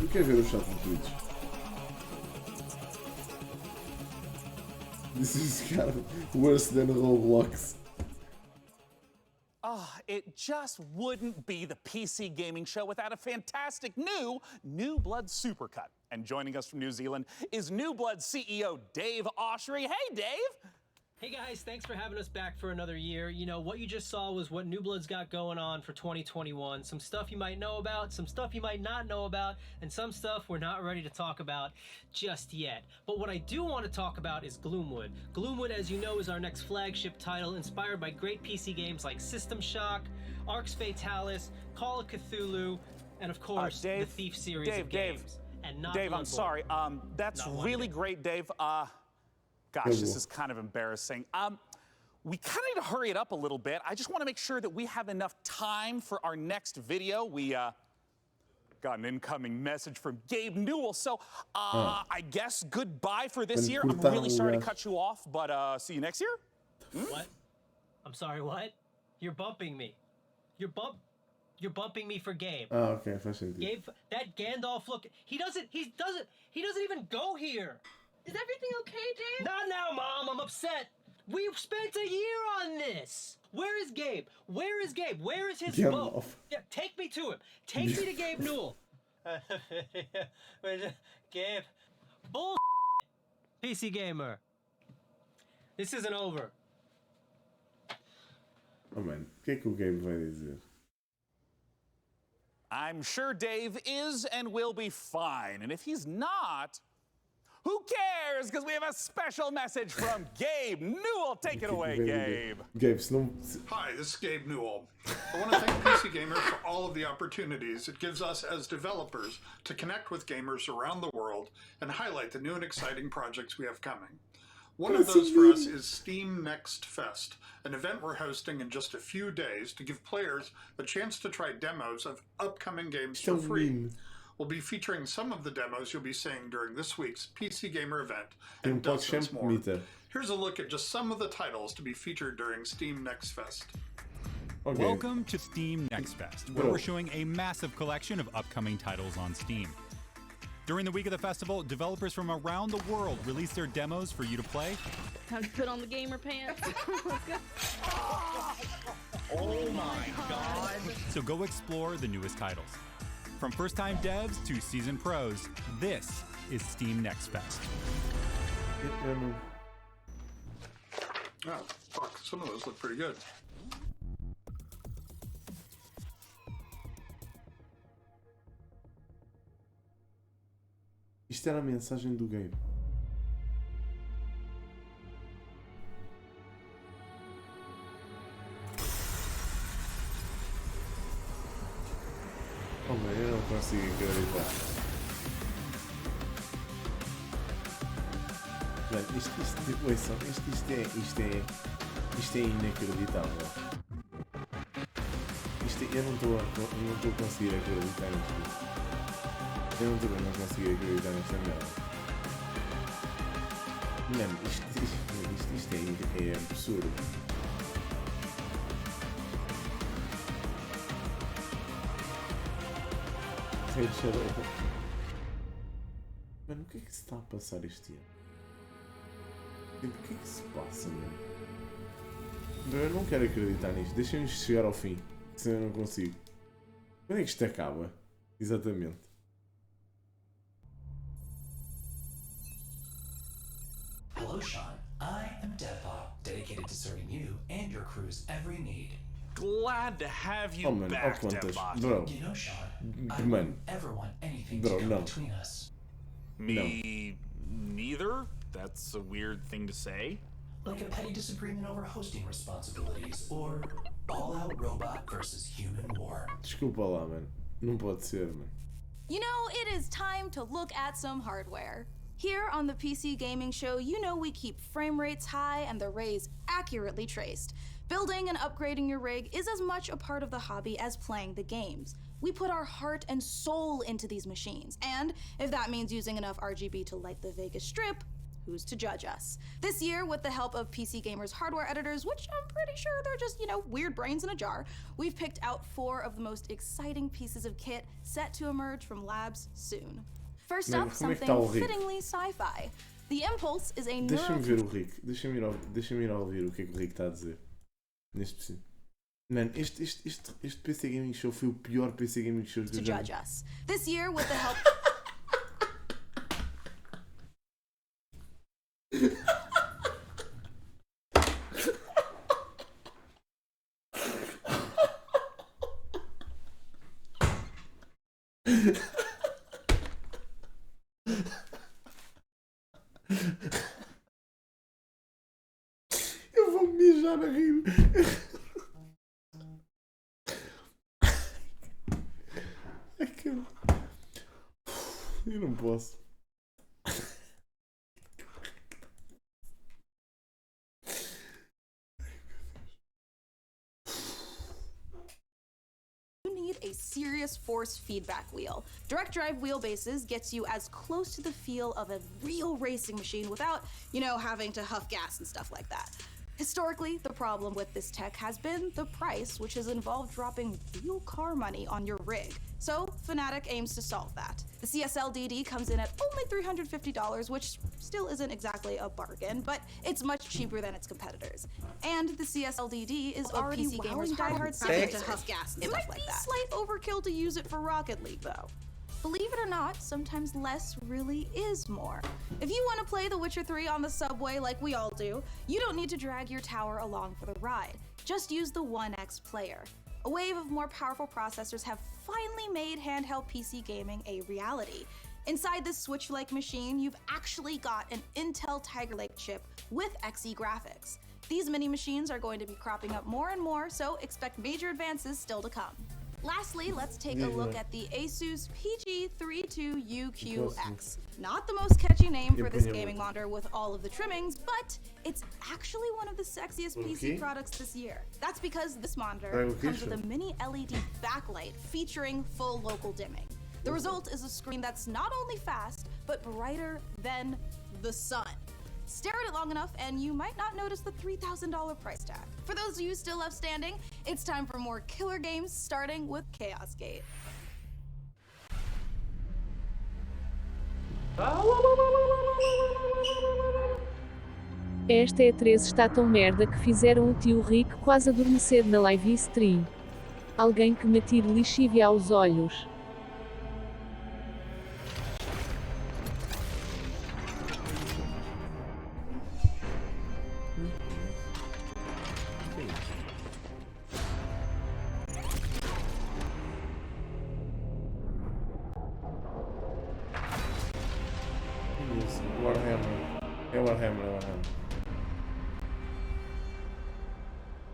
Eu quero ver o chat de Twitch. This is kind of worse than Roblox. It just wouldn't be the PC gaming show without a fantastic New Blood Supercut. And joining us from New Zealand is New Blood CEO Dave Oshry. Hey, Dave! Hey guys, thanks for having us back for another year. You know, what you just saw was what New Blood's got going on for 2021. Some stuff you might know about, some stuff you might not know about, and some stuff we're not ready to talk about just yet. But what I do want to talk about is Gloomwood. Gloomwood, as you know, is our next flagship title inspired by great PC games like System Shock, Arx Fatalis, Call of Cthulhu, and of course, the Thief series of games. And not Dave, Bloodborne. I'm sorry. That's really great, Dave. Gosh, this is kind of embarrassing. We kind of need to hurry it up a little bit. I just want to make sure that we have enough time for our next video. Got an incoming message from Gabe Newell. So, I guess goodbye for this year. I'm really sorry to cut you off, but see you next year. What? I'm sorry, what? You're bumping me. You're bumping me for Gabe. Ah, ok, faz sentido. Gabe, that Gandalf look, he doesn't even go here. Is everything okay, Dave? Not now, Mom, I'm upset. We've spent a year on this. Where is Gabe? Where is Gabe? Where is his boat? Yeah, take me to him. Take me to Gabe Newell. Gabe. Bull. PC Gamer. This isn't over. Oh, mano, o que é que o Gabe vai dizer? I'm sure Dave is and will be fine. And if he's not, who cares? Because we have a special message from Gabe Newell. Take it away, Gabe. Gabe, se não... Hi, this is Gabe Newell. I want to thank PC Gamer for all of the opportunities it gives us as developers to connect with gamers around the world and highlight the new and exciting projects we have coming. One of those for us is Steam Next Fest, an event we're hosting in just a few days to give players a chance to try demos of upcoming games for free. We'll be featuring some of the demos you'll be seeing during this week's PC Gamer event and dozens more. Here's a look at just some of the titles to be featured during Steam Next Fest. Okay. Welcome to Steam Next Fest, where we're showing a massive collection of upcoming titles on Steam. During the week of the festival, developers from around the world release their demos for you to play. Time to put on the gamer pants. Let's go. Oh my god! So go explore the newest titles. From first-time devs to seasoned pros, this is Steam Next Fest. Oh, fuck, some of those look pretty good. Isto era a mensagem do Gabe. Oh, man, eu não consigo acreditar. Mano, isto é inacreditável. Eu não estou a conseguir acreditar nisto. Eu não consigo acreditar nesta merda. Mano, isto é absurdo. Mano, o que é que se está a passar este ano? Tipo, o que é que se passa, mano? Eu não quero acreditar nisto. Deixem-nos chegar ao fim. Senão eu não consigo. Quando é que isto acaba? Exatamente. Hello, Sean. I am Deadpop, dedicated to serving you and your crew's every need. Glad to have you back, Deadbot. Bro. You know, Sean, I wouldn't ever want anything to come between us. Me neither? That's a weird thing to say. Like a petty disagreement over hosting responsibilities, or all-out robot versus human war. Desculpa lá, man. Não pode ser, man. You know, it is time to look at some hardware. Here on the PC Gaming Show, you know we keep frame rates high and the rays accurately traced. Building and upgrading your rig is as much a part of the hobby as playing the games. We put our heart and soul into these machines, and if that means using enough RGB to light the Vegas Strip, who's to judge us? This year, with the help of PC Gamer's hardware editors, which I'm pretty sure they're just, weird brains in a jar, we've picked out 4 of the most exciting pieces of kit set to emerge from labs soon. First up, something fittingly sci-fi. The Impulse is a Deixa-me ver o Rick. Deixa-me ir a ouvir o que é que o Rick está a dizer. Neste preciso. Mano, este PC Gaming Show foi o pior PC Gaming Show que eu já vi. To judge us. This year, with the help... Eu vou mijar a rir. Eu não posso. You need a serious force feedback wheel. Direct drive wheelbases gets you as close to the feel of a real racing machine without, having to huff gas and stuff like that. Historically, the problem with this tech has been the price, which has involved dropping real car money on your rig. So, Fanatec aims to solve that. The CSL-DD comes in at only $350, which still isn't exactly a bargain, but it's much cheaper than its competitors. And the CSL-DD is already PC gamers' diehard second to huff gas and stuff like that. It might be slight overkill to use it for Rocket League, though. Believe it or not, sometimes less really is more. If you want to play The Witcher 3 on the subway like we all do, you don't need to drag your tower along for the ride. Just use the 1X player. A wave of more powerful processors have finally made handheld PC gaming a reality. Inside this Switch-like machine, you've actually got an Intel Tiger Lake chip with Xe graphics. These mini machines are going to be cropping up more and more, so expect major advances still to come. Lastly, let's take a look at the Asus PG32UQX. Not the most catchy name for this gaming monitor with all of the trimmings, but it's actually one of the sexiest PC products this year. That's because this monitor comes with a mini LED backlight featuring full local dimming. The result is a screen that's not only fast, but brighter than the sun. Stare at it long enough and you might not notice the $3,000 price tag. For those of you still left standing, it's time for more killer games, starting with Chaos Gate. Esta E3 está tão merda que fizeram o tio Rick quase adormecer na live stream. Alguém que me atire lixívia aos olhos.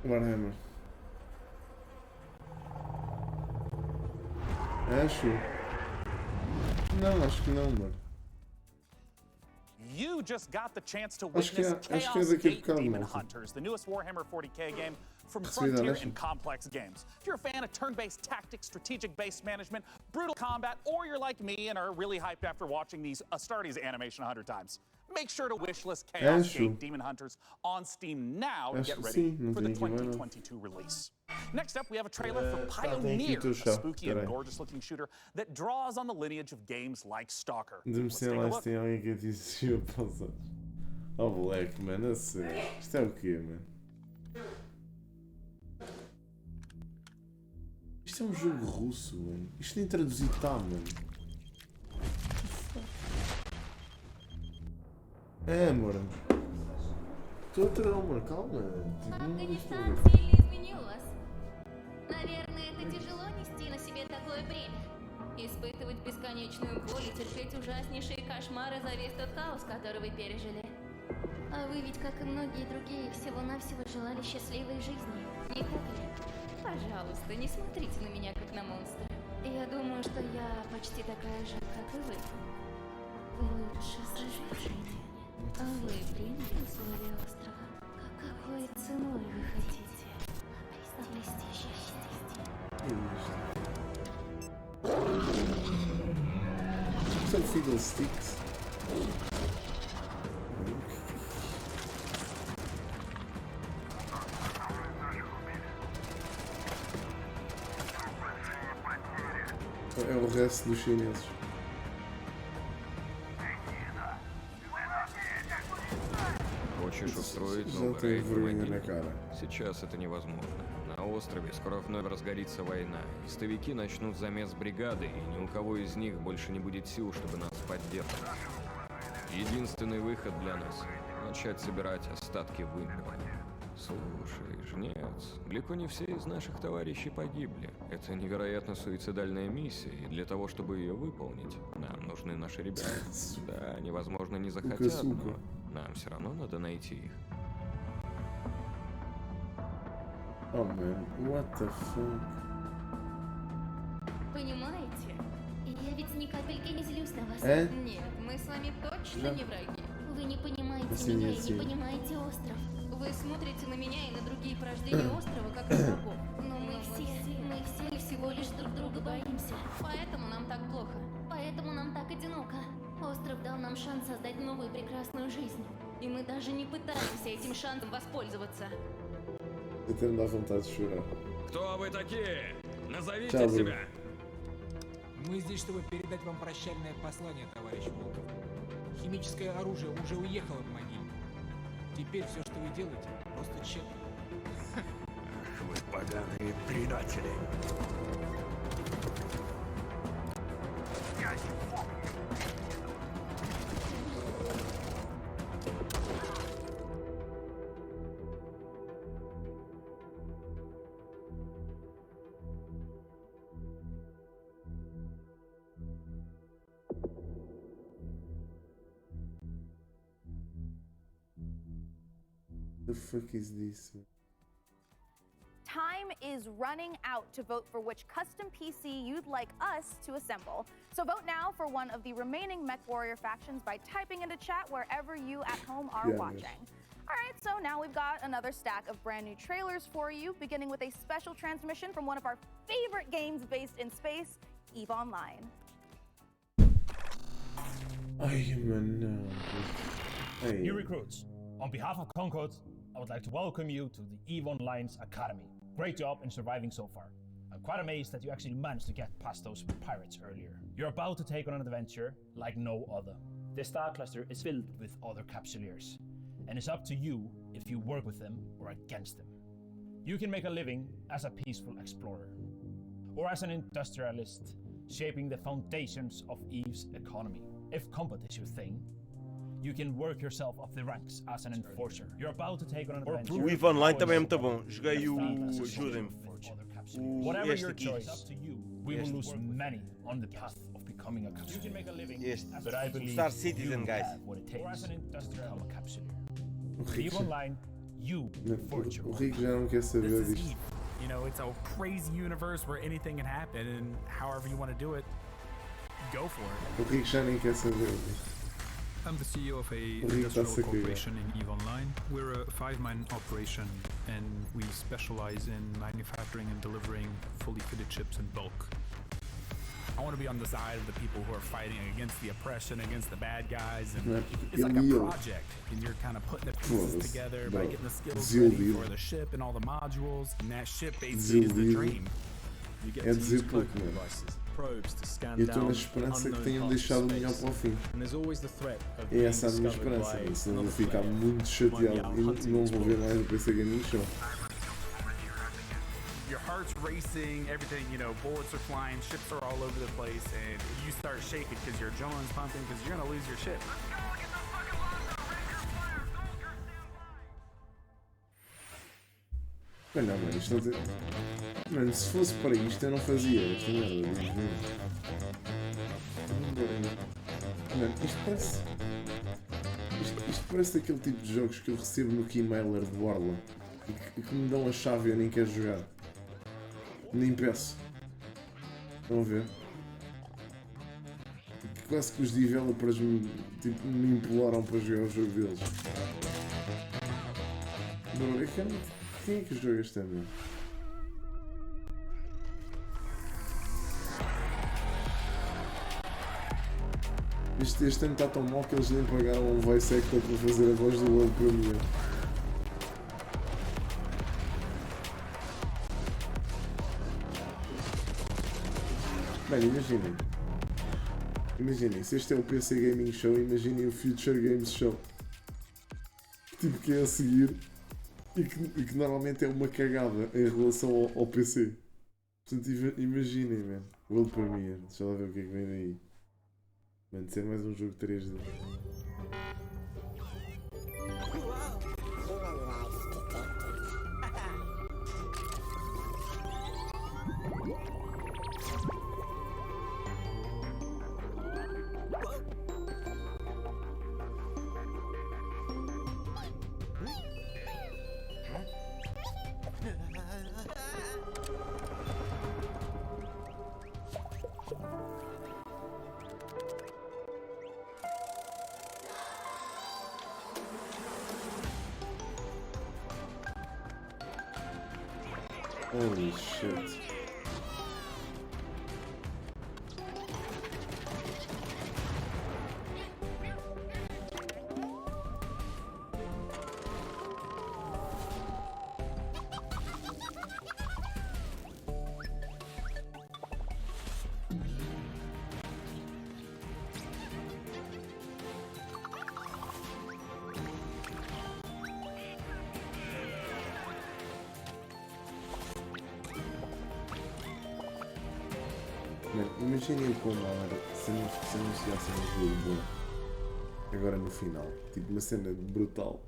Warhammer. Acho. Não, acho que não, mano. You just got the chance to witness Chaos Gate Demon Hunters, the newest Warhammer 40k game from Frontier and Complex Games. If you're a fan of turn-based tactics, strategic-based management, brutal combat, or you're like me and are really hyped after watching these Astartes animation 100 times, make sure to wishlist Chaos Gate Demon Hunters on Steam now to get ready for the 2022 release. Next up, we have a trailer for Pioneer, a spooky and gorgeous-looking shooter that draws on the lineage of games like Stalker. Let's take a look. Tem alguém que disse oh, moleque, mano, isto é o quê, mano? Isto é um jogo russo, mano. Isto nem traduzido está, mano. É, amor. Estou a tirar, amor, calma. Афганистан сильно изменилась. Наверное, это тяжело нести на себе такое бремя. Испытывать бесконечную боль и терпеть ужаснейшие кошмары за весь тот хаос, который вы пережили. А вы ведь, как и многие другие, всего-навсего желали счастливой жизни, не так ли? Пожалуйста, не смотрите на меня, как на монстра. Я думаю, что я почти такая же, как и вы. Вы лучше скажите, а вы приняли условия острова? Какой ценой вы хотите обрести счастье? Some fiddlesticks. É o resto dos chineses. Хочешь устроить новый рейд в могилку? Сейчас это невозможно. На острове скоро вновь разгорится война. Истовики начнут замес бригады, и ни у кого из них больше не будет сил, чтобы нас поддерживать. Единственный выход для нас — начать собирать остатки вымпела. Слушай, жнец, далеко не все из наших товарищей погибли. Это невероятно суицидальная миссия, и для того, чтобы ее выполнить, нам нужны наши ребята. Да, они, возможно, не захотят, но нам все равно надо найти их. Oh man, what the fuck? Понимаете? Я ведь ни капельки не злюсь на вас. Нет, мы с вами точно не враги. Вы не понимаете меня и не понимаете остров. Вы смотрите на меня и на другие порождения острова как на врагов. Но мы все всего лишь друг друга одиноко. Остров дал нам шанс создать новую прекрасную жизнь. И мы даже не пытаемся этим шансом воспользоваться. Até me dá vontade de chorar. Кто вы такие? Назовите Тя, себя. Мы здесь, чтобы передать вам прощальное послание, товарищ Волков. Химическое оружие уже уехало в могилу. Теперь все, что вы делаете, просто тщетно. Ах, вы поганые предатели. The fuck is this? Time is running out to vote for which custom PC you'd like us to assemble. So vote now for one of the remaining MechWarrior factions by typing into chat wherever you at home are watching. All right, so now we've got another stack of brand new trailers for you, beginning with a special transmission from one of our favorite games based in space, EVE Online. New recruits, on behalf of Concord, I would like to welcome you to the EVE Online's Academy. Great job in surviving so far. I'm quite amazed that you actually managed to get past those pirates earlier. You're about to take on an adventure like no other. This star cluster is filled with other capsuleers, and it's up to you if you work with them or against them. You can make a living as a peaceful explorer, or as an industrialist, shaping the foundations of EVE's economy. If combat is your thing, you can work yourself up the ranks as an enforcer. You're about to take on an adventure. O EVE Online também é muito bom. Joguei o... Ajudem-me. Whatever Este your aqui. choice, up to you. We will lose many on the path of becoming a capsuleer. You can make a living, but I believe Star Citizen, you guys. have what it takes O to become a capsuleer. Rico EVE já- Online, you forge your O Rico já não quer saber This is disto. EVE. You know, it's a crazy universe where anything can happen, and however you want to do it, go for it. O Rico já nem quer saber. I'm the CEO of a Rico está industrial a cagar. corporation in EVE Online. We're a 5-man operation and we specialize in manufacturing and delivering fully fitted chips in bulk. I want to be on the side of the people who are fighting against the oppression, against the bad guys, and Não, it's like a ele- project, and you're kind of putting the pieces Foda-se. together by Não, getting the skills ready desiludido. for the ship and all the modules, and that ship basically is the Desiludido. dream. É dizer pouco, mano. Eu estou na esperança que tenham deixado o melhor para o fim. É essa a minha esperança, mas senão vou ficar muito chateado e não vou ver mais o PC Gaming Show. Your heart's racing, everything, you know, bullets are flying, ships are all over the place, and you start shaking because your adrenaline's pumping because you're gonna lose your ship. Mas não, mano, isto não tem... Mano, se fosse para isto eu não fazia esta merda, digo mesmo. Mano, isto parece... Isto parece daquele tipo de jogos que eu recebo no Keymailer de Borla e que me dão a chave e eu nem quero jogar. Nem peço. Estão a ver? Quase que os developers me imploram para jogar o jogo deles. Bro, é que quem é que joga esta merda? Este ano está tão mal que eles nem pagaram um voice actor para fazer a voz do Lembro para mim. Mano, imaginem, se este é o PC Gaming Show, imaginem o Future Games Show. Tipo que é a seguir e que normalmente é uma cagada em relação ao PC. Portanto, imaginem, mano. World Premiere, deixa lá ver o que é que vem daí. Mano, ser mais um jogo 3D. Holy shit. Mano, imaginem como era se anunciassem um jogo bom agora no final. Tipo, uma cena brutal.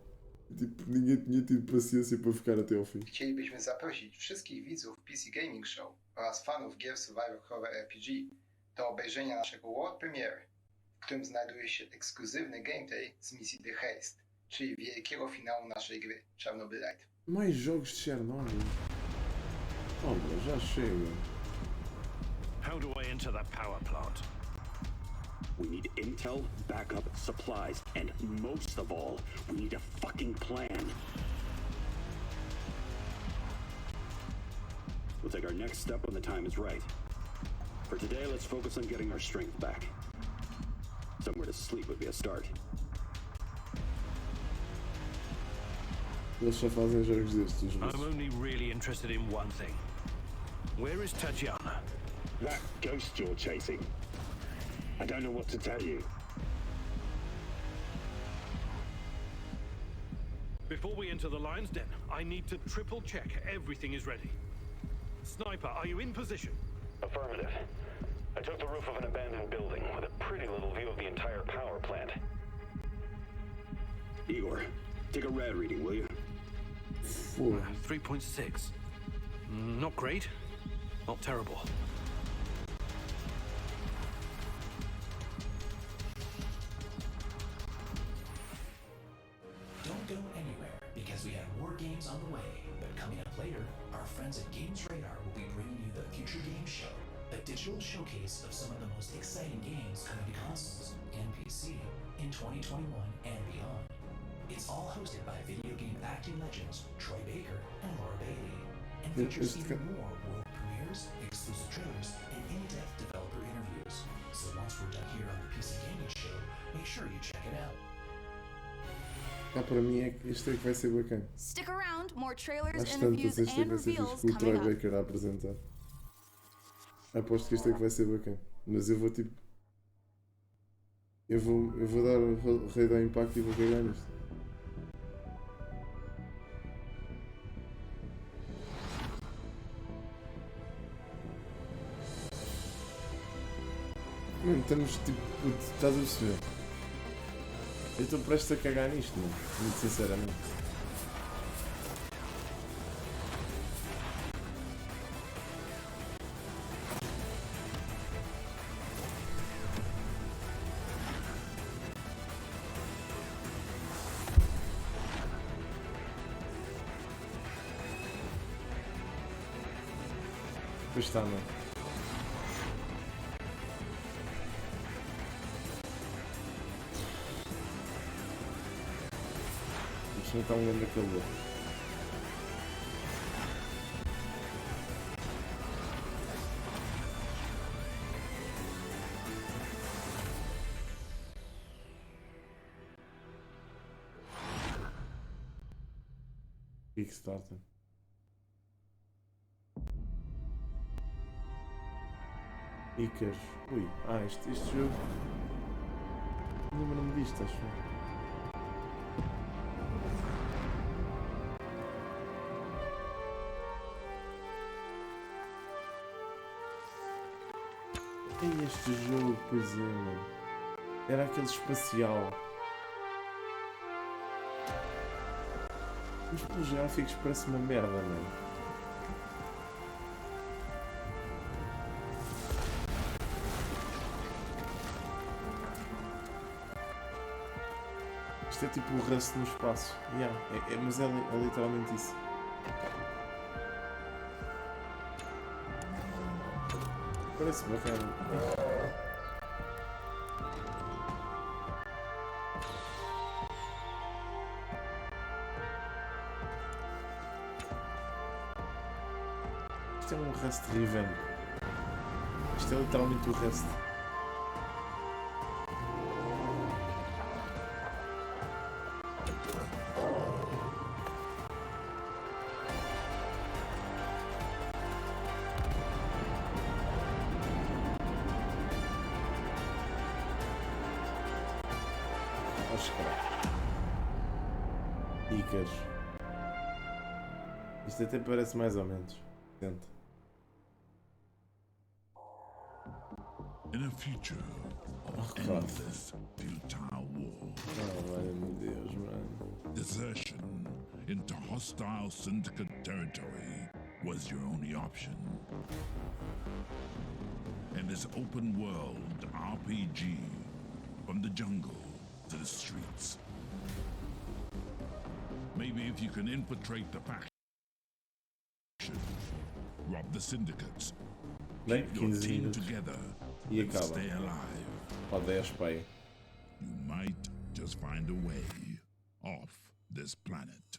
Tipo, ninguém tinha tido paciência para ficar até ao fim. Chcielibyśmy zaprosić wszystkich widzów PC Gaming Show oraz fanów gier Survivor Horror RPG do obejrzenia naszego World Premiere, w którym znajduje się ekskluzywny gameplay z misji The Haste, czyli wielkiego finału naszej gry Czarnobylite. Mais jogos de Chernobyl. Olha, já chega. How do I enter that power plant? We need intel, backup, supplies, and most of all, we need a fucking plan. We'll take our next step when the time is right. For today, let's focus on getting our strength back. Somewhere to sleep would be a start. Eles só fazem jogos destes. I'm only really interested in one thing. Where is Tatiana? That ghost you're chasing. I don't know what to tell you. Before we enter the lion's den, I need to triple check everything is ready. Sniper, are you in position? Affirmative. I took the roof of an abandoned building with a pretty little view of the entire power plant. Igor, take a rad reading, will you? 3.6. Not great. Not terrible. Don't go anywhere, because we have more games on the way. But coming up later, our friends at Games Radar will be bringing you the Future Games Show, a digital showcase of some of the most exciting games coming to consoles and PC in 2021 and beyond. It's all hosted by video game acting legends Troy Baker and Laura Bailey, and features even more world premieres, exclusive trailers, and in-depth developer interviews. So once we're done here on the PC Gaming Show, make sure you check it out. Para mim é que isto é que vai ser bacana. Stick around, more trailers, Às interviews, tantas, isto é que and vai ser reveals fixe com o Troy coming up. Baker a apresentar. Aposto que isto é que vai ser bacana. Mas eu vou tipo. Eu vou dar o rei do impacto e vou cagar nisto. Mano, estamos tipo. Estás a perceber? Eu estou prestes a cagar nisto, mano. Muito sinceramente. Pois está, mano. Isto não está um grande calor. Kickstarter. Icas. Ui, este jogo. Lembro-me disto, acho. E este jogo, pois é, mano. Era aquele espacial. Mas pelos gráficos parece uma merda, mano. Isto é tipo o Rust no espaço. Yeah, mas é literalmente isso. Parece bacana. Isto é um Rust revamp. Isto é literalmente o Rust. Icas. Isto até parece mais ou menos. Tenta. In a future of endless futile war, desertion into hostile syndicate territory was your only option. In this open world RPG, from the jungle to the streets, maybe if you can infiltrate the faction, rob the syndicates, keep your team together, and stay alive, you might just find a way off this planet.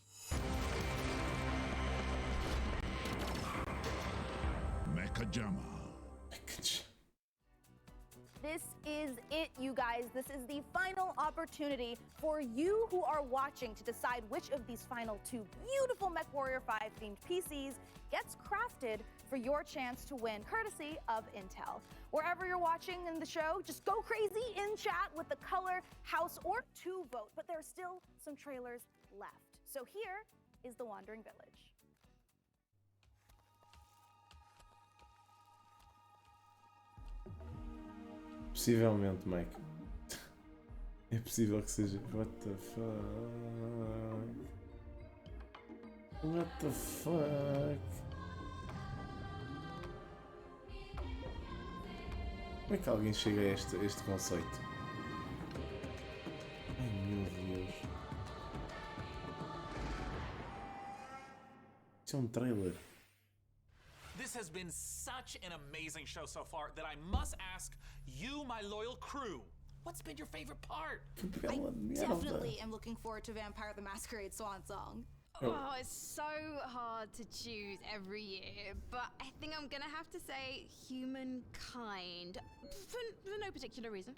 Mechajama. This is it, you guys. This is the final opportunity for you who are watching to decide which of these final 2 beautiful MechWarrior 5 themed PCs gets crafted for your chance to win, courtesy of Intel. Wherever you're watching in the show, just go crazy in chat with the color, house, or 2 vote. But there's still some trailers left. So here is The Wandering Village. Possivelmente, Mike. É possível que seja. What the fuck? What the fuck? Como é que alguém chega a este conceito? Ai meu Deus. Isso é um trailer. This has been such an amazing show so far that I must ask you, my loyal crew, what's been your favorite part? I definitely am looking forward to Vampire the Masquerade Swan Song. Oh, it's so hard to choose every year, but I think I'm gonna have to say Humankind, for no particular reason.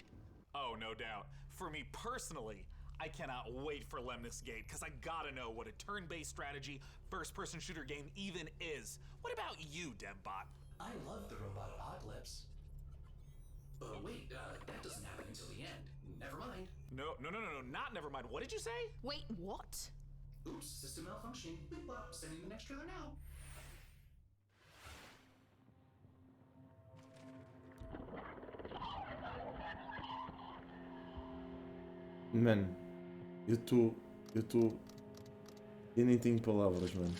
Oh, no doubt. For me personally, I cannot wait for Lemnis Gate, because I gotta know what a turn-based strategy first-person shooter game even is. What about you, Debbot? I love the robot apocalypse. Wait, that doesn't happen until the end. Never mind. No, not never mind. What did you say? Wait, what? Oops, system malfunctioning. Sending the next trailer now. Mano, eu nem tenho palavras, mano.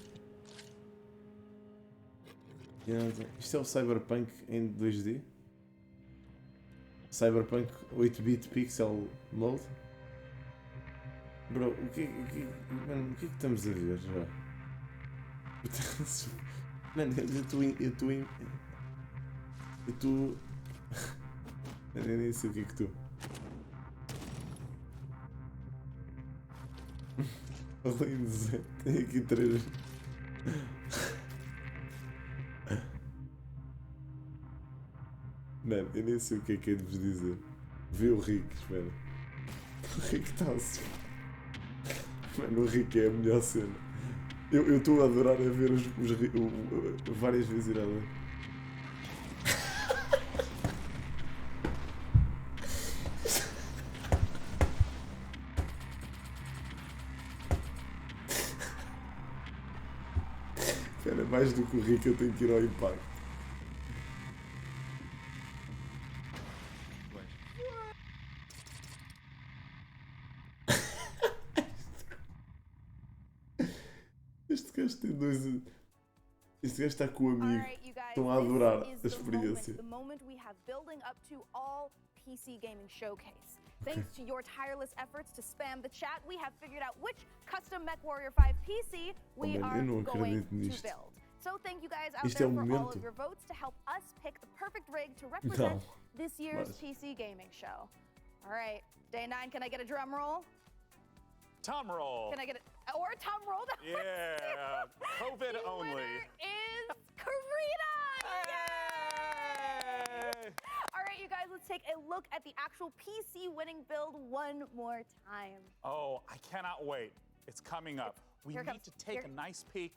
Isto é o Cyberpunk em 2D? Cyberpunk 8-bit pixel mode? Bro, o que é que estamos a ver já? Mano, eu estou... Eu nem sei o que é que estou... Além de Zé, tem aqui 3. Mano, eu nem sei o que é de vos dizer. Vê o Rick, espera. O Rick está assim. Mano, o Rick é a melhor cena. Eu estou a adorar a ver várias vezes ir a ler. Cara, mais do que o Rick eu tenho que ir ao impacto. Este gajo tem 2. Este gajo está com o amigo. Estão a adorar a experiência. The moment we have building up to all PC gaming showcase. Thanks to your tireless efforts to spam the chat, we have figured out which custom MechWarrior 5 PC we are going to build. So thank you guys out there for all of your votes to help us pick the perfect rig to represent this year's PC gaming show. All right, day 9, can I get a drum roll? Tom roll. Can I get it? Or a tom roll? Yeah, COVID the only. Winner is Karina! Yay! All right, you guys, let's take a look at the actual PC winning build one more time. Oh, I cannot wait. It's coming up. We need to take a nice peek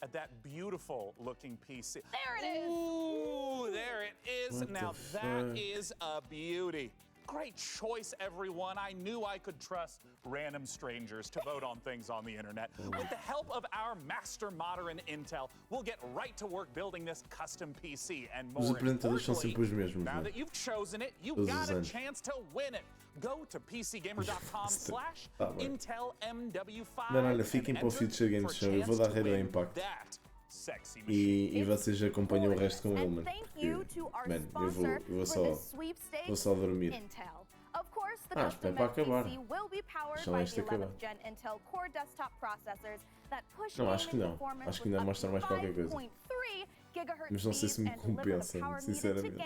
at that beautiful looking PC. There it is! Ooh, there it is. Now that is a beauty. Great choice, everyone. I knew I could trust random strangers to vote on things on the internet. With the help of our master modder in Intel, we'll get right to work building this custom PC. And more importantly, now that you've chosen it, you got a chance to win it. Go to pcgamer.com/IntelMW5. Mano, olha, fiquem para o Future Games Show. Eu vou dar rei ao Impacto. E vocês acompanham o resto com ele, mano. Porque, mano, eu vou só dormir. Espera para acabar. Só esta acabar. Não, acho que não. Acho que ainda mostra mais qualquer coisa. Mas não sei se me compensa, sinceramente.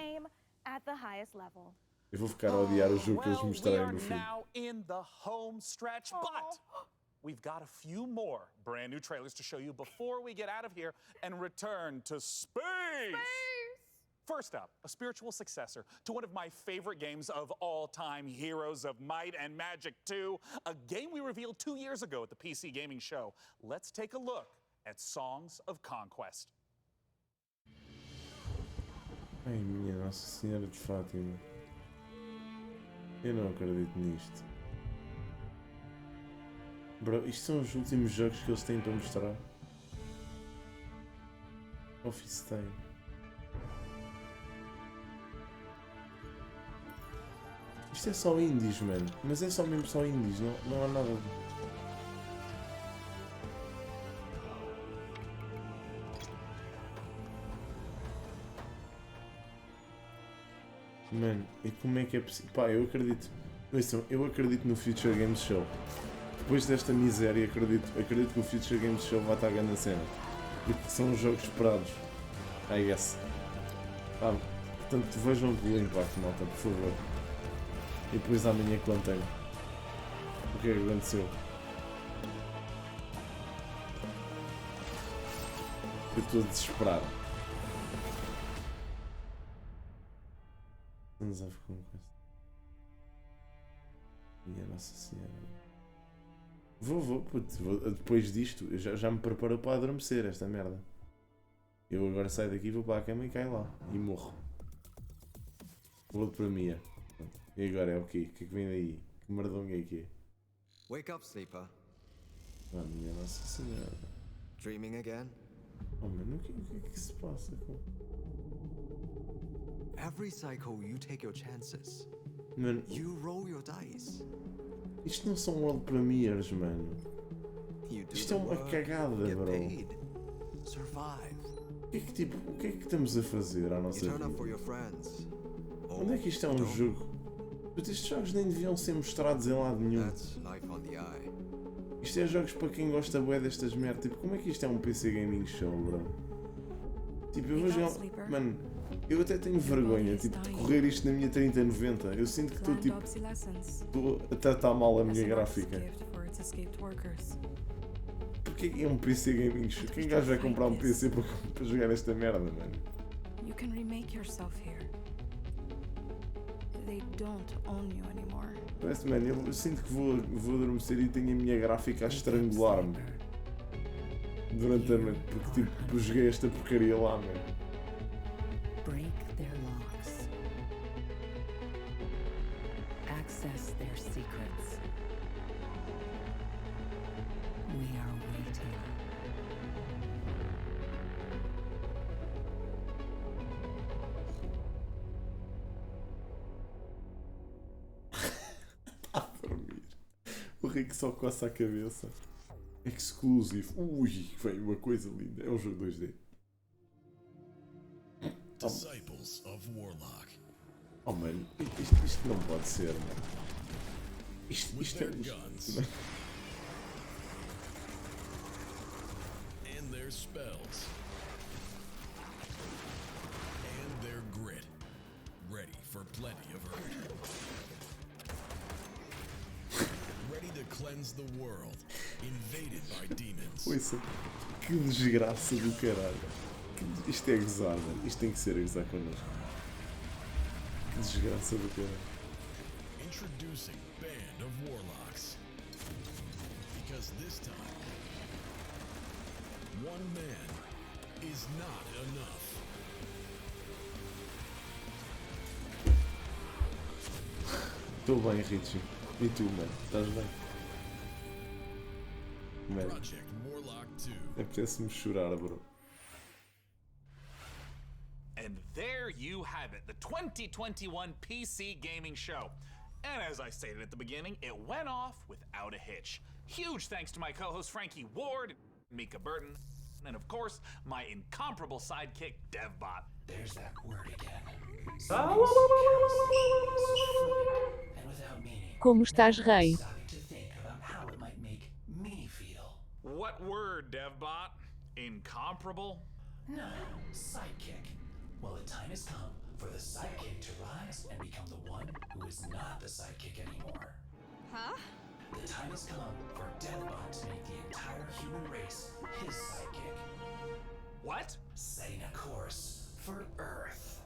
Eu vou ficar a odiar o jogo que eles mostrarem no fim. We've got a few more brand new trailers to show you before we get out of here and return to space! First up, a spiritual successor to one of my favorite games of all time, Heroes of Might and Magic 2, a game we revealed 2 years ago at the PC Gaming Show. Let's take a look at Songs of Conquest. Ai, minha Nossa Senhora de Fátima. Eu não acredito nisto. Bro, isto são os últimos jogos que eles têm para mostrar. Office tem. Isto é só indies, mano. Mas é só mesmo só indies, não há nada. Mano, e como é que é possível? Pá, eu acredito. Eu acredito no Future Games Show. Depois desta miséria, acredito que o Future Games Show vai estar ganhando a cena. Porque são os jogos esperados. I guess. Portanto, vejam pelo impacto, malta, por favor. E depois amanhã contem o que é que aconteceu. Eu estou desesperado. Vamos a ver com coisa. Minha Nossa Senhora. Vou, depois disto, eu já me preparo para adormecer esta merda. Eu agora saio daqui, vou para a cama e caio lá. E morro. Vou para a minha. E agora é o quê? O que é que vem daí? Que merdonga é que é? Wake up, sleeper. Minha Nossa Senhora. Dreaming again? Oh, mano, o que é que se passa com... Every cycle you take your chances. Mano, you roll your dice. Isto não são world premieres, mano. Isto é uma cagada, bro. O que é que estamos a fazer à nossa vida? Onde é que isto é um jogo? Estes jogos nem deviam ser mostrados em lado nenhum. Isto é jogos para quem gosta bué destas merdas. Tipo, como é que isto é um PC Gaming Show, bro? Tipo, eu vou jogar... Mano, eu até tenho vergonha, tipo, de correr isto na minha 3090. Eu sinto que estou, tipo... Estou a tratar mal a minha gráfica. Porquê é um PC Gaming Show? Quem gajo vai comprar um PC para jogar esta merda, mano? You can remake yourself here. They don't own you anymore. Parece, mano, eu sinto que vou adormecer e tenho a minha gráfica a estrangular-me durante a noite, porque tipo, joguei esta porcaria lá, mano. Break their locks. Access their secrets. We are waiting. A dormir. O Rick só coça a cabeça. Exclusive. Ui, vem uma coisa linda. É um jogo 2D. Disciples of Warlock. Oh, mano, isto não pode ser, mano. Isto é... And their spells. And their grit. Ready for plenty of hurt. Ready to cleanse the world. Invaded by demons. Ouça, que desgraça do caralho. Isto é gozar, mano. Isto tem que ser a gozar connosco. Que desgraça do caralho. Introducing Band of Warlocks. Because this time, one man is not enough. Estou bem, Richie. E tu, mano? Estás bem? Mano, apetece-me chorar, bro. And there you have it, the 2021 PC Gaming Show. And as I stated at the beginning, it went off without a hitch. Huge thanks to my co-host Frankie Ward, Mika Burton, and of course, my incomparable sidekick, DevBot. There's that word again. Como estás, rei? What word, DevBot? Incomparable? No, sidekick. Well, the time has come for the sidekick to rise and become the one who is not the sidekick anymore. Huh? The time has come for DevBot to make the entire human race his sidekick. What? Setting a course for Earth.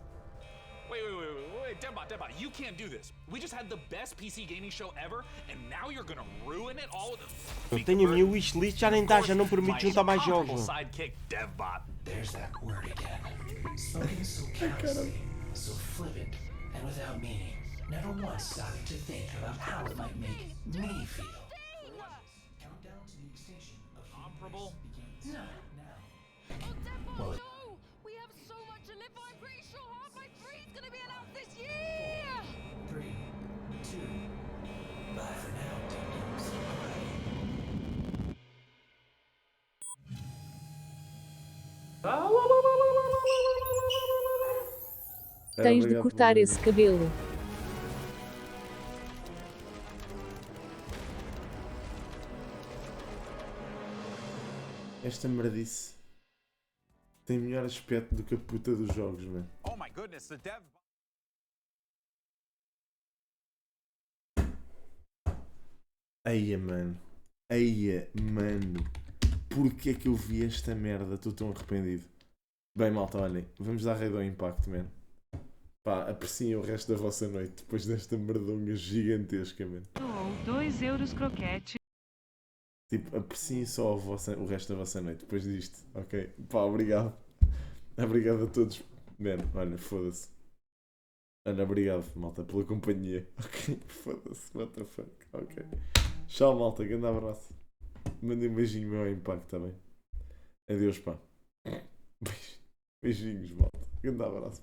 Wait, DevBot, you can't do this. We just had the best PC gaming show ever, and now you're gonna ruin it all with a... Eu tenho a minha wishlist, já nem dá, já não permite juntar mais jogos. Sidekick, DevBot. There's that word again. Spoken so carelessly, so flippant, and without meaning. Never once stopping to think about how it might make me feel. Countdown to the extinction of Comparable? begins now. Oh, Well, no! We have so much to live for. I'm pretty sure Half-Life 3 is gonna be announced this year! 3, 2, but for now, Dum-Dums. Tens de cortar esse cabelo. Esta merdice tem melhor aspecto do que a puta dos jogos, mano. Oh my goodness, the dev... Eia, mano. Eia, mano. Porquê é que eu vi esta merda? Estou tão arrependido. Bem, malta, olhem. Vamos dar raid ao impacto, mano. Pá, apreciem o resto da vossa noite depois desta merdonga gigantesca, mano. Ou 2 euros croquete. Tipo, apreciem só o resto da vossa noite depois disto, ok? Pá, obrigado. Obrigado a todos. Mano, olha, foda-se. Olha, obrigado, malta, pela companhia. Ok? Foda-se, what the fuck. Ok. Tchau, malta, grande abraço. Mandem um beijinho meu ao impacto, tá bem? Adeus, pá. Beijinhos, malta. Grande abraço.